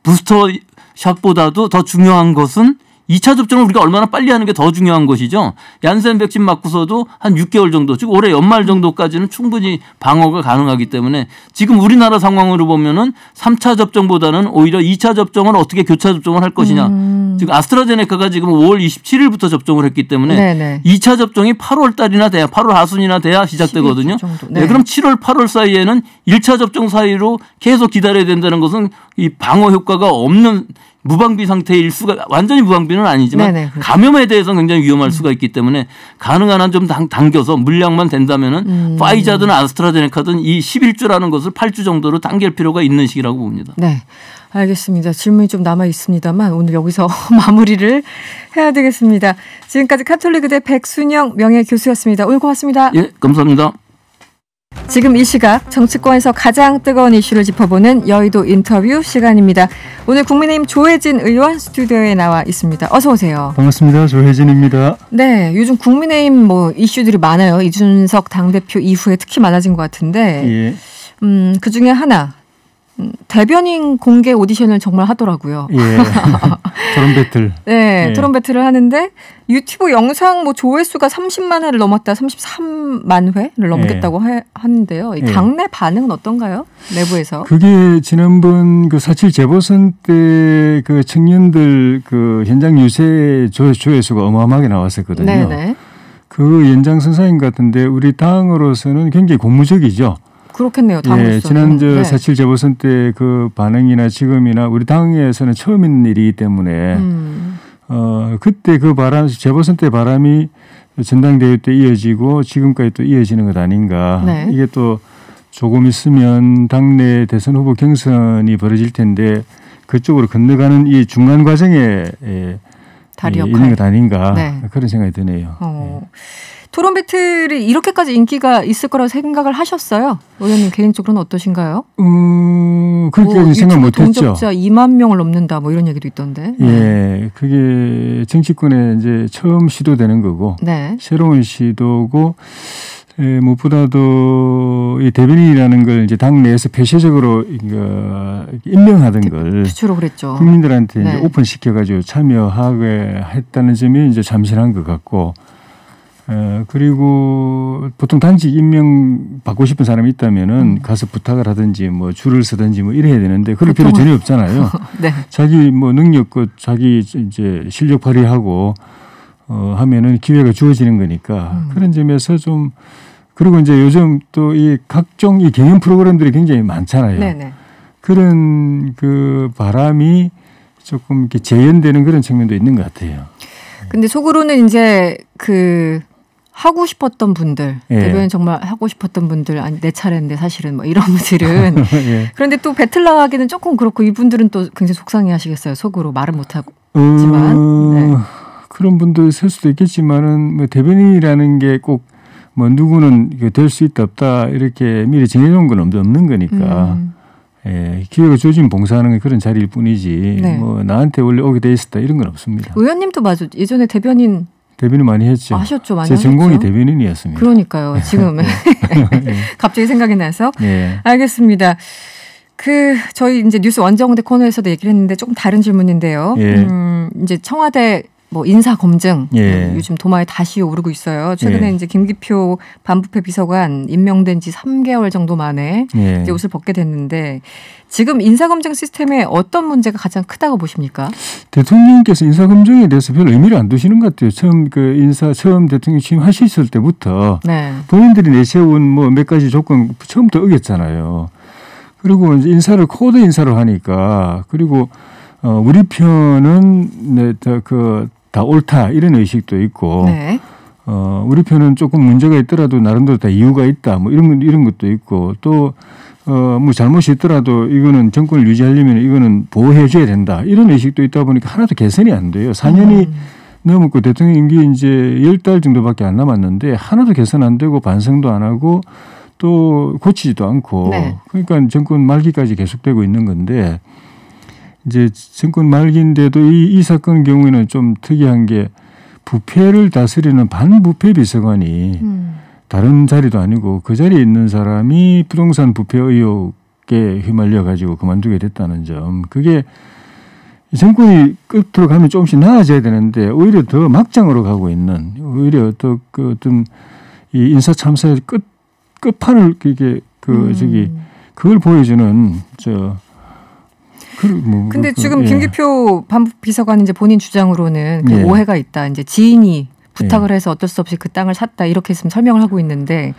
부스터 샷보다도 더 중요한 것은 2차 접종을 우리가 얼마나 빨리 하는 게 더 중요한 것이죠. 얀센 백신 맞고서도 한 6개월 정도, 즉 올해 연말 정도까지는 충분히 방어가 가능하기 때문에 지금 우리나라 상황으로 보면은 3차 접종보다는 오히려 2차 접종을 어떻게 교차 접종을 할 것이냐. 지금 아스트라제네카가 지금 5월 27일부터 접종을 했기 때문에 네네. 2차 접종이 8월 달이나 돼야 8월 하순이나 돼야 시작되거든요. 네. 네, 그럼 7월, 8월 사이에는 1차 접종 사이로 계속 기다려야 된다는 것은 이 방어 효과가 없는 무방비 상태일 수가 완전히 무방비는 아니지만 네네, 그렇죠. 감염에 대해서 굉장히 위험할 수가 있기 때문에 가능한 한 좀 당겨서 물량만 된다면은 파이자든 아스트라제네카든 이 11주라는 것을 8주 정도로 당길 필요가 있는 시기라고 봅니다. 네. 알겠습니다. 질문이 좀 남아 있습니다만 오늘 여기서 마무리를 해야 되겠습니다. 지금까지 카톨릭의대 백순영 명예교수였습니다. 오늘 고맙습니다. 예, 감사합니다. 지금 이 시각 정치권에서 가장 뜨거운 이슈를 짚어보는 여의도 인터뷰 시간입니다. 오늘 국민의힘 조혜진 의원 스튜디오에 나와 있습니다. 어서 오세요. 반갑습니다. 조혜진입니다. 네, 요즘 국민의힘 이슈들이 많아요. 이준석 당대표 이후에 특히 많아진 것 같은데 예. 그중에 하나 대변인 공개 오디션을 정말 하더라고요. 예. 토론 배틀. 네, 예. 토론 배틀을 하는데 유튜브 영상 조회수가 30만 회를 넘었다, 33만 회를 넘겠다고 하는데요. 이 당내 반응은 어떤가요? 내부에서? 그게 지난번 그 4.7 재보선 때 그 청년들 그 현장 유세 조회수가 어마어마하게 나왔었거든요. 네네. 그 연장선상인 것 같은데 우리 당으로서는 굉장히 고무적이죠. 그렇겠네요. 당으로서는. 예, 지난 네. 4.7 재보선 때 그 반응이나 지금이나 우리 당에서는 처음 있는 일이기 때문에 그때 그 바람, 재보선 때 바람이 전당대회 때 이어지고 지금까지 또 이어지는 것 아닌가. 네. 이게 또 조금 있으면 당내 대선 후보 경선이 벌어질 텐데 그쪽으로 건너가는 이 중간 과정에 다리 역할. 있는 것 아닌가. 네. 그런 생각이 드네요. 토론 배틀이 이렇게까지 인기가 있을 거라고 생각을 하셨어요? 의원님 개인적으로는 어떠신가요? 그렇게까지 생각 못했죠. 동접자 2만 명을 넘는다 이런 얘기도 있던데. 예, 그게 정치권에 이제 처음 시도되는 거고 네. 새로운 시도고 무엇보다도 이 대변인이라는 걸 이제 당 내에서 폐쇄적으로 임명하던 걸 주로 그랬죠. 국민들한테 네. 이제 오픈시켜가지고 참여하게 했다는 점이 이제 참신한 것 같고. 그리고 보통 당직 임명 받고 싶은 사람이 있다면은 가서 부탁을 하든지 줄을 서든지 이래야 되는데 그럴 필요 전혀 없잖아요. 네. 자기 능력껏 자기 이제 실력 발휘하고 하면은 기회가 주어지는 거니까 그런 점에서 좀 그리고 이제 요즘 또 이 각종 이 경연 프로그램들이 굉장히 많잖아요. 네네. 그런 그 바람이 조금 이렇게 재현되는 그런 측면도 있는 것 같아요. 근데 속으로는 이제 하고 싶었던 분들, 예. 대변인 정말 하고 싶었던 분들, 아니 내 차례인데 사실은 이런 분들은 예. 그런데 또 배틀 나가기는 조금 그렇고 이분들은 또 굉장히 속상해하시겠어요. 속으로 말은 못하지만 네. 그런 분도 있을 수도 있겠지만은 대변인이라는 게 꼭 누구는 될 수 있다 없다 이렇게 미리 정해놓은 건 없는 거니까 예, 기회가 주어지면 봉사하는 그런 자리일 뿐이지 네. 나한테 원래 오게 돼 있었다 이런 건 없습니다. 의원님도 맞아. 예전에 대변인 많이 했죠. 하셨죠. 많이 제 전공이 하셨죠? 대변인이었습니다. 그러니까요. 지금은 갑자기 생각이 나서 예. 알겠습니다. 저희 이제 뉴스 원정대 코너에서도 얘기를 했는데 조금 다른 질문인데요. 예. 이제 청와대 인사 검증 예. 요즘 도마에 다시 오르고 있어요. 최근에 예. 이제 김기표 반부패 비서관 임명된 지 3개월 정도 만에 예. 이제 옷을 벗게 됐는데 지금 인사 검증 시스템에 어떤 문제가 가장 크다고 보십니까? 대통령께서 인사 검증에 대해서 별 의미를 안 두시는 것 같아요. 처음 대통령 취임하셨을 때부터 네. 본인들이 내세운 몇 가지 조건 처음부터 어겼잖아요. 그리고 이제 코드 인사를 하니까 그리고 우리 편은 다 옳다 이런 의식도 있고 네. 우리 편은 조금 문제가 있더라도 나름대로 다 이유가 있다 이런 것도 있고 또 잘못이 있더라도 이거는 정권을 유지하려면 이거는 보호해 줘야 된다 이런 의식도 있다 보니까 하나도 개선이 안 돼요. 4년이 넘었고 대통령 임기 이제 10달 정도밖에 안 남았는데 하나도 개선 안 되고 반성도 안 하고 또 고치지도 않고 네. 그러니까 정권 말기까지 계속되고 있는 건데 이제 정권 말기인데도 이 사건 경우에는 좀 특이한 게 부패를 다스리는 반부패 비서관이 다른 자리도 아니고 그 자리에 있는 사람이 부동산 부패 의혹에 휘말려 가지고 그만두게 됐다는 점. 그게 정권이 끝으로 가면 조금씩 나아져야 되는데 오히려 더 막장으로 가고 있는 오히려 어떤 이 인사 참사의 끝판을 그걸 보여주는 근데 지금 김기표 반부비서관 이제 본인 주장으로는 오해가 있다. 이제 지인이 부탁을 해서 어쩔 수 없이 그 땅을 샀다 이렇게 했으면 설명을 하고 있는데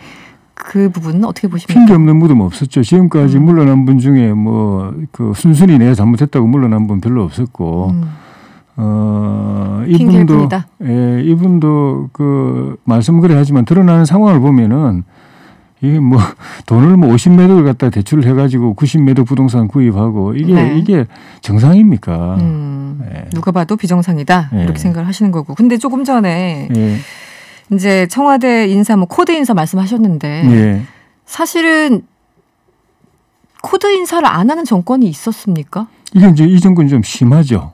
그 부분은 어떻게 보십니까? 핑계 없는 무덤 없었죠. 지금까지 물러난 분 중에 뭐 그 순순히 내가 잘못했다고 물러난 분 별로 없었고 이분도 이분도 그 말씀 그래 하지만 드러나는 상황을 보면은 이게 뭐 돈을 뭐 50매덕을 갖다 대출을 해가지고 90매덕 부동산 구입하고 이게 정상입니까? 누가 봐도 비정상이다 이렇게 생각을 하시는 거고. 근데 조금 전에 예. 이제 청와대 인사 뭐 코드 인사 말씀하셨는데 예. 사실은 코드 인사를 안 하는 정권이 있었습니까? 이게 이제 이 정권이 좀 심하죠.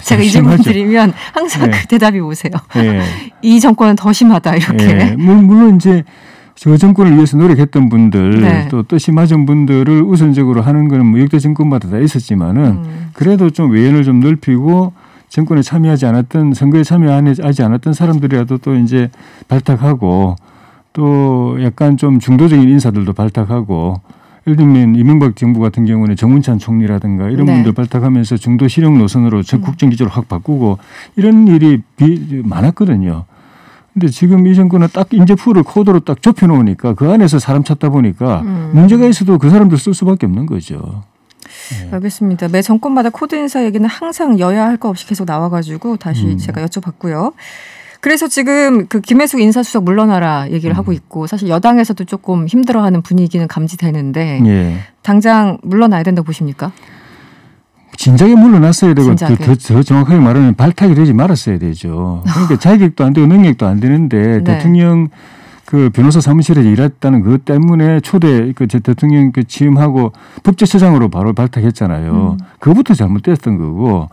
제가 이 질문 드리면 항상 그 대답이 오세요. 이 정권은 더 심하다 이렇게. 물론 이제 저 정권을 위해서 노력했던 분들 또 심하신 분들을 우선적으로 하는 거는 뭐 역대 정권마다 다 있었지만은 그래도 좀 외연을 좀 넓히고 정권에 참여하지 않았던 선거에 참여하지 않았던 사람들이라도 또 이제 발탁하고 또 약간 좀 중도적인 인사들도 발탁하고 예를 들면 이명박 정부 같은 경우는 정운찬 총리라든가 이런 분들 발탁하면서 중도 실용 노선으로 국정기조를 확 바꾸고 이런 일이 많았거든요. 근데 지금 이 정권은 딱 인재풀을 코드로 딱 좁혀놓으니까 그 안에서 사람 찾다 보니까 문제가 있어도 그 사람들 쓸 수밖에 없는 거죠. 알겠습니다. 매 정권마다 코드 인사 얘기는 항상 여야 할 거 없이 계속 나와가지고 다시 제가 여쭤봤고요. 그래서 지금 그 김혜숙 인사수석 물러나라 얘기를 하고 있고 사실 여당에서도 조금 힘들어하는 분위기는 감지되는데 당장 물러나야 된다고 보십니까? 진작에 물러났어야 되고 더 정확하게 말하면 발탁이 되지 말았어야 되죠. 그러니까 자격도 안 되고 능력도 안 되는데 대통령 그 변호사 사무실에서 일했다는 그것 때문에 초대 그 대통령 그 취임하고 법제처장으로 바로 발탁했잖아요. 그것부터 잘못됐던 거고.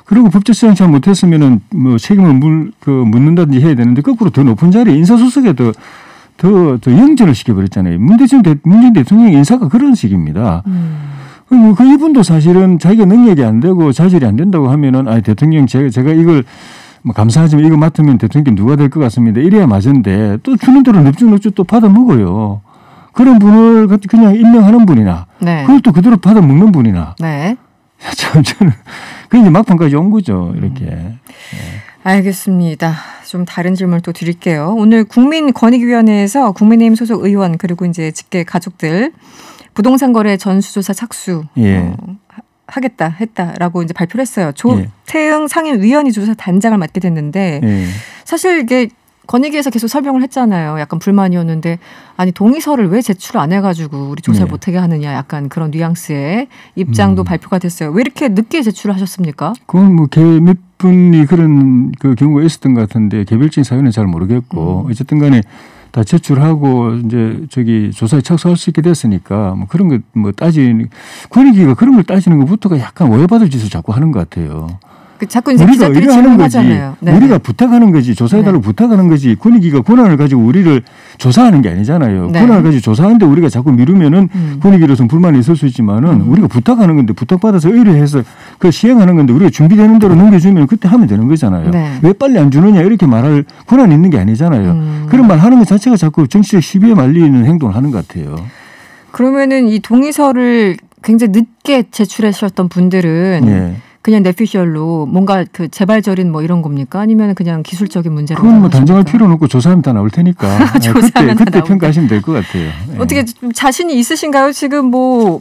그리고 법제처장 잘못했으면은 뭐 책임을 묻는다든지 해야 되는데 거꾸로 더 높은 자리에 인사수석에 더 영전을 시켜버렸잖아요. 문재인 대통령 인사가 그런 식입니다. 그 이분도 사실은 자기가 능력이 안 되고 자질이 안 된다고 하면은 대통령 제가 이걸 뭐 감사하지만 이거 맡으면 대통령 누가 될 것 같습니다. 이래야 맞은데 또 주는 대로 넙죽넙죽 또 받아 먹어요. 그런 분을 그냥 임명하는 분이나 그걸 또 그대로 받아 먹는 분이나 참 저는 그 이제 막판까지 온 거죠. 이렇게. 알겠습니다. 좀 다른 질문을 또 드릴게요. 오늘 국민권익위원회에서 국민의힘 소속 의원 그리고 이제 직계 가족들 부동산 거래 전수조사 착수 했다라고 이제 발표를 했어요. 조태응 상임위원이 조사 단장을 맡게 됐는데 사실 이게 권익위에서 계속 설명을 했잖아요. 약간 불만이었는데 아니 동의서를 왜 제출 안 해가지고 우리 조사를 못하게 하느냐 약간 그런 뉘앙스의 입장도 발표가 됐어요. 왜 이렇게 늦게 제출을 하셨습니까? 그건 뭐 몇 분이 그런 그 경우가 있었던 것 같은데 개별적인 사유는 잘 모르겠고 어쨌든 간에 다 제출하고 이제 조사에 착수할 수 있게 됐으니까 뭐 그런 거 뭐 권익위가 그런 걸 따지는 것부터가 약간 오해받을 짓을 자꾸 하는 것 같아요. 자꾸 이제 기자들이 질문하잖아요. 우리가 부탁하는 거지 조사해달라고 부탁하는 거지 권익위가 권한을 가지고 우리를 조사하는 게 아니잖아요. 권한을 가지고 조사하는데 우리가 자꾸 미루면은 권익위로서는 불만이 있을 수 있지만은 우리가 부탁하는 건데 부탁받아서 의뢰해서 그걸 시행하는 건데 우리가 준비되는 대로 넘겨주면 그때 하면 되는 거잖아요. 왜 빨리 안 주느냐 이렇게 말할 권한이 있는 게 아니잖아요. 그런 말 하는 것 자체가 자꾸 정치적 시비에 말리는 행동을 하는 것 같아요. 그러면은 이 동의서를 굉장히 늦게 제출하셨던 분들은 그냥 내피셜로 뭔가 그 재발절인 뭐 이런 겁니까? 아니면 그냥 기술적인 문제로? 그건 뭐 단정할 필요는 없고 조사하면 다 나올 테니까. 그때 평가하시면 될 것 같아요. 어떻게 좀 자신이 있으신가요? 지금 뭐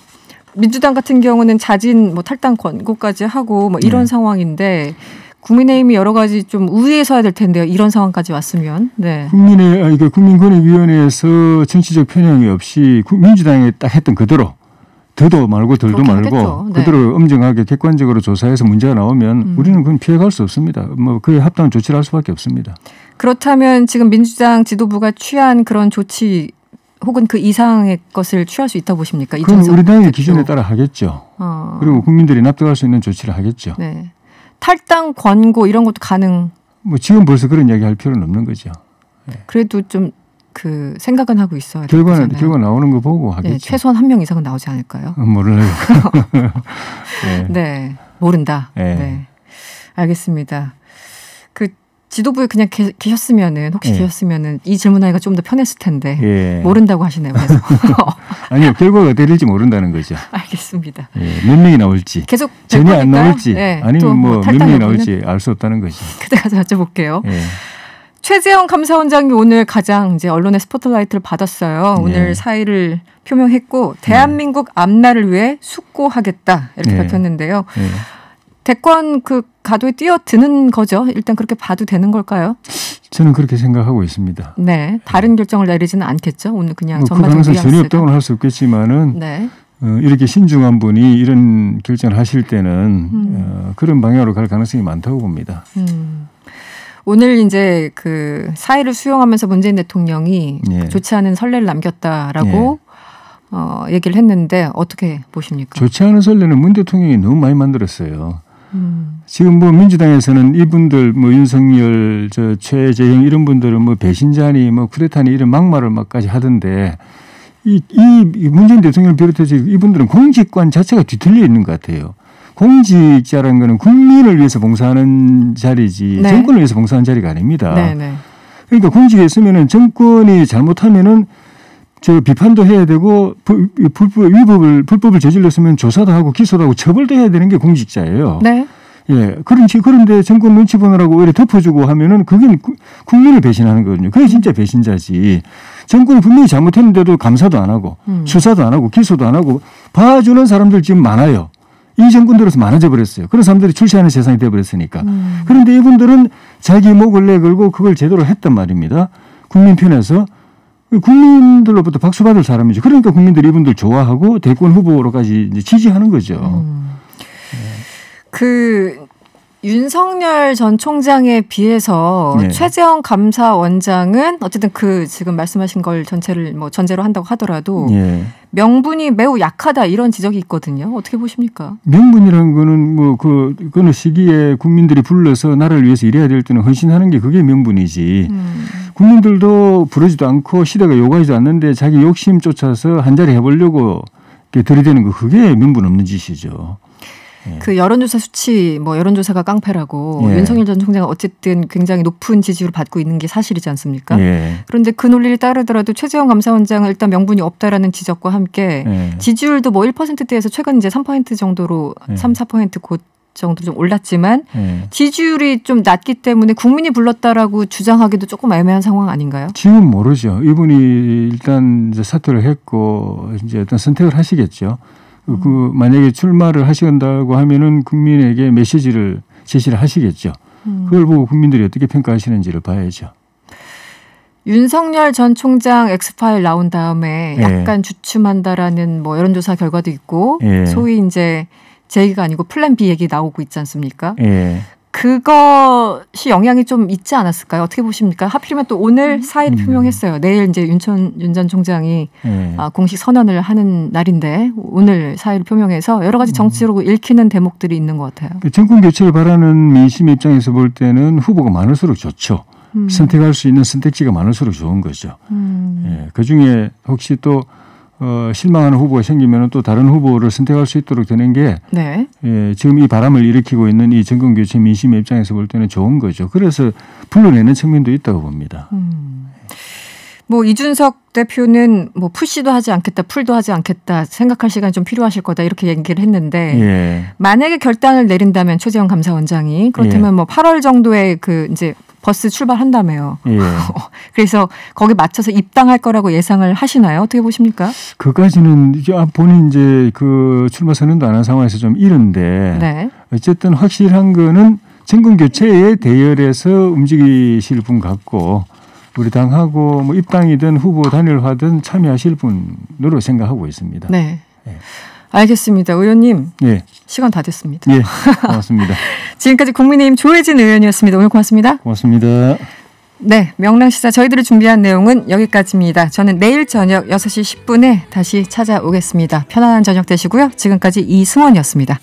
민주당 같은 경우는 자진 뭐 탈당 권고까지 하고 뭐 이런 상황인데 국민의힘이 여러 가지 좀 우위에 서야 될 텐데요. 이런 상황까지 왔으면. 국민권익위원회에서 정치적 편향이 없이 민주당이 딱 했던 그대로 더도 말고 덜도 말고 그대로 엄정하게 객관적으로 조사해서 문제가 나오면 우리는 그건 피해갈 수 없습니다. 뭐 그에 합당한 조치를 할 수밖에 없습니다. 그렇다면 지금 민주당 지도부가 취한 그런 조치 혹은 그 이상의 것을 취할 수 있다고 보십니까? 그럼 우리 당의 기준에 따라 하겠죠. 그리고 국민들이 납득할 수 있는 조치를 하겠죠. 탈당 권고 이런 것도 가능? 뭐 지금 벌써 그런 이야기 할 필요는 없는 거죠. 그래도 좀 그 생각은 하고 있어야 결과 나오는 거 보고 하겠죠. 최소한 한 명 이상은 나오지 않을까요? 몰라요. 모른다. 알겠습니다. 그 지도부에 그냥 계셨으면은 혹시 계셨으면은 이 질문하기가 좀 더 편했을 텐데 모른다고 하시네요. 그래서 아니요, 결과가 어떻게 될지 모른다는 거죠. 알겠습니다. 몇 명이 나올지 계속 전혀 안 나올지 아니면 뭐 몇 명이 나올지 알 수 없다는 거죠. 그때 가서 여쭤볼게요. 최재형 감사원장이 오늘 가장 이제 언론의 스포트라이트를 받았어요. 오늘 사의를 표명했고 대한민국 앞날을 위해 숙고하겠다 이렇게 밝혔는데요. 대권 그 가도에 뛰어드는 거죠. 일단 그렇게 봐도 되는 걸까요? 저는 그렇게 생각하고 있습니다. 네, 다른 결정을 내리지는 않겠죠. 오늘 그냥 그 가능성 전혀 없다고는 할 수 없겠지만은 이렇게 신중한 분이 이런 결정을 하실 때는 그런 방향으로 갈 가능성이 많다고 봅니다. 오늘 이제 그 사의를 수용하면서 문재인 대통령이 좋지 않은 선례를 남겼다라고 얘기를 했는데 어떻게 보십니까? 좋지 않은 선례는 문 대통령이 너무 많이 만들었어요. 지금 뭐 민주당에서는 이분들 뭐 윤석열, 최재형 이런 분들은 뭐 배신자니 뭐 쿠데타니 이런 막말을 막까지 하던데 이 문재인 대통령을 비롯해서 이분들은 공직관 자체가 뒤틀려 있는 것 같아요. 공직자라는 거는 국민을 위해서 봉사하는 자리지 정권을 위해서 봉사하는 자리가 아닙니다. 그러니까 공직에 있으면은 정권이 잘못하면은 저 비판도 해야 되고 불법을 저질렀으면 조사도 하고 기소도 하고 처벌도 해야 되는 게 공직자예요. 그런데 정권 눈치 보느라고 오히려 덮어주고 하면은 그게 국민을 배신하는 거거든요. 그게 진짜 배신자지. 정권이 분명히 잘못했는데도 감사도 안 하고 수사도 안 하고 기소도 안 하고 봐주는 사람들 지금 많아요. 이 정권 들어서 많아져 버렸어요. 그런 사람들이 출세하는 세상이 되어버렸으니까. 그런데 이분들은 자기 목을 내걸고 그걸 제대로 했단 말입니다. 국민 편에서. 국민들로부터 박수 받을 사람이죠. 그러니까 국민들이 이분들 좋아하고 대권 후보로까지 이제 지지하는 거죠. 그 윤석열 전 총장에 비해서 최재형 감사원장은 어쨌든 그 지금 말씀하신 걸 전체를 뭐 전제로 한다고 하더라도 명분이 매우 약하다 이런 지적이 있거든요. 어떻게 보십니까? 명분이라는 거는 뭐 그 어느 시기에 국민들이 불러서 나라를 위해서 일해야 될 때는 헌신하는 게 그게 명분이지. 국민들도 부르지도 않고 시대가 요구하지도 않는데 자기 욕심 쫓아서 한 자리 해보려고 들이대는 거 그게 명분 없는 짓이죠. 그 여론조사 수치 뭐 여론조사가 깡패라고 윤석열 전 총장은 어쨌든 굉장히 높은 지지율을 받고 있는 게 사실이지 않습니까? 그런데 그 논리를 따르더라도 최재형 감사원장은 일단 명분이 없다라는 지적과 함께 지지율도 뭐 1%대에서 최근 이제 3% 정도로 3, 4% 곧 정도 좀 올랐지만 지지율이 좀 낮기 때문에 국민이 불렀다라고 주장하기도 조금 애매한 상황 아닌가요? 지금 모르죠. 이분이 일단 이제 사퇴를 했고 이제 어떤 선택을 하시겠죠. 그 만약에 출마를 하신다고 하면은 국민에게 메시지를 제시를 하시겠죠. 그걸 보고 국민들이 어떻게 평가하시는지를 봐야죠. 윤석열 전 총장 엑스파일 나온 다음에 약간 주춤한다라는 뭐 여론조사 결과도 있고 소위 이제 제2가 아니고 플랜 B 얘기 나오고 있지 않습니까? 그것이 영향이 좀 있지 않았을까요? 어떻게 보십니까? 하필이면 또 오늘 사의를 표명했어요. 내일 이제 윤 전 총장이 공식 선언을 하는 날인데 오늘 사의를 표명해서 여러 가지 정치적으로 읽히는 대목들이 있는 것 같아요. 정권 교체를 바라는 민심 입장에서 볼 때는 후보가 많을수록 좋죠. 선택할 수 있는 선택지가 많을수록 좋은 거죠. 그중에 혹시 또 실망하는 후보가 생기면 또 다른 후보를 선택할 수 있도록 되는 게 지금 이 바람을 일으키고 있는 이 정권교체 민심의 입장에서 볼 때는 좋은 거죠. 그래서 불러내는 측면도 있다고 봅니다. 뭐 이준석 대표는 뭐 푸시도 하지 않겠다, 풀도 하지 않겠다, 생각할 시간이 좀 필요하실 거다 이렇게 얘기를 했는데 만약에 결단을 내린다면 최재형 감사원장이 그렇다면 뭐 8월 정도에 그 이제 버스 출발한다며요. 그래서 거기 맞춰서 입당할 거라고 예상을 하시나요? 어떻게 보십니까? 그까지는 본인 이제 그 출마 선언도 안 한 상황에서 좀 이른데 어쨌든 확실한 거는 정권 교체에 대열해서 움직이실 분 같고 우리 당하고 뭐 입당이든 후보 단일화든 참여하실 분으로 생각하고 있습니다. 알겠습니다. 의원님 시간 다 됐습니다. 고맙습니다. 지금까지 국민의힘 조혜진 의원이었습니다. 오늘 고맙습니다. 고맙습니다. 네, 명랑시사 저희들이 준비한 내용은 여기까지입니다. 저는 내일 저녁 6시 10분에 다시 찾아오겠습니다. 편안한 저녁 되시고요. 지금까지 이승원이었습니다.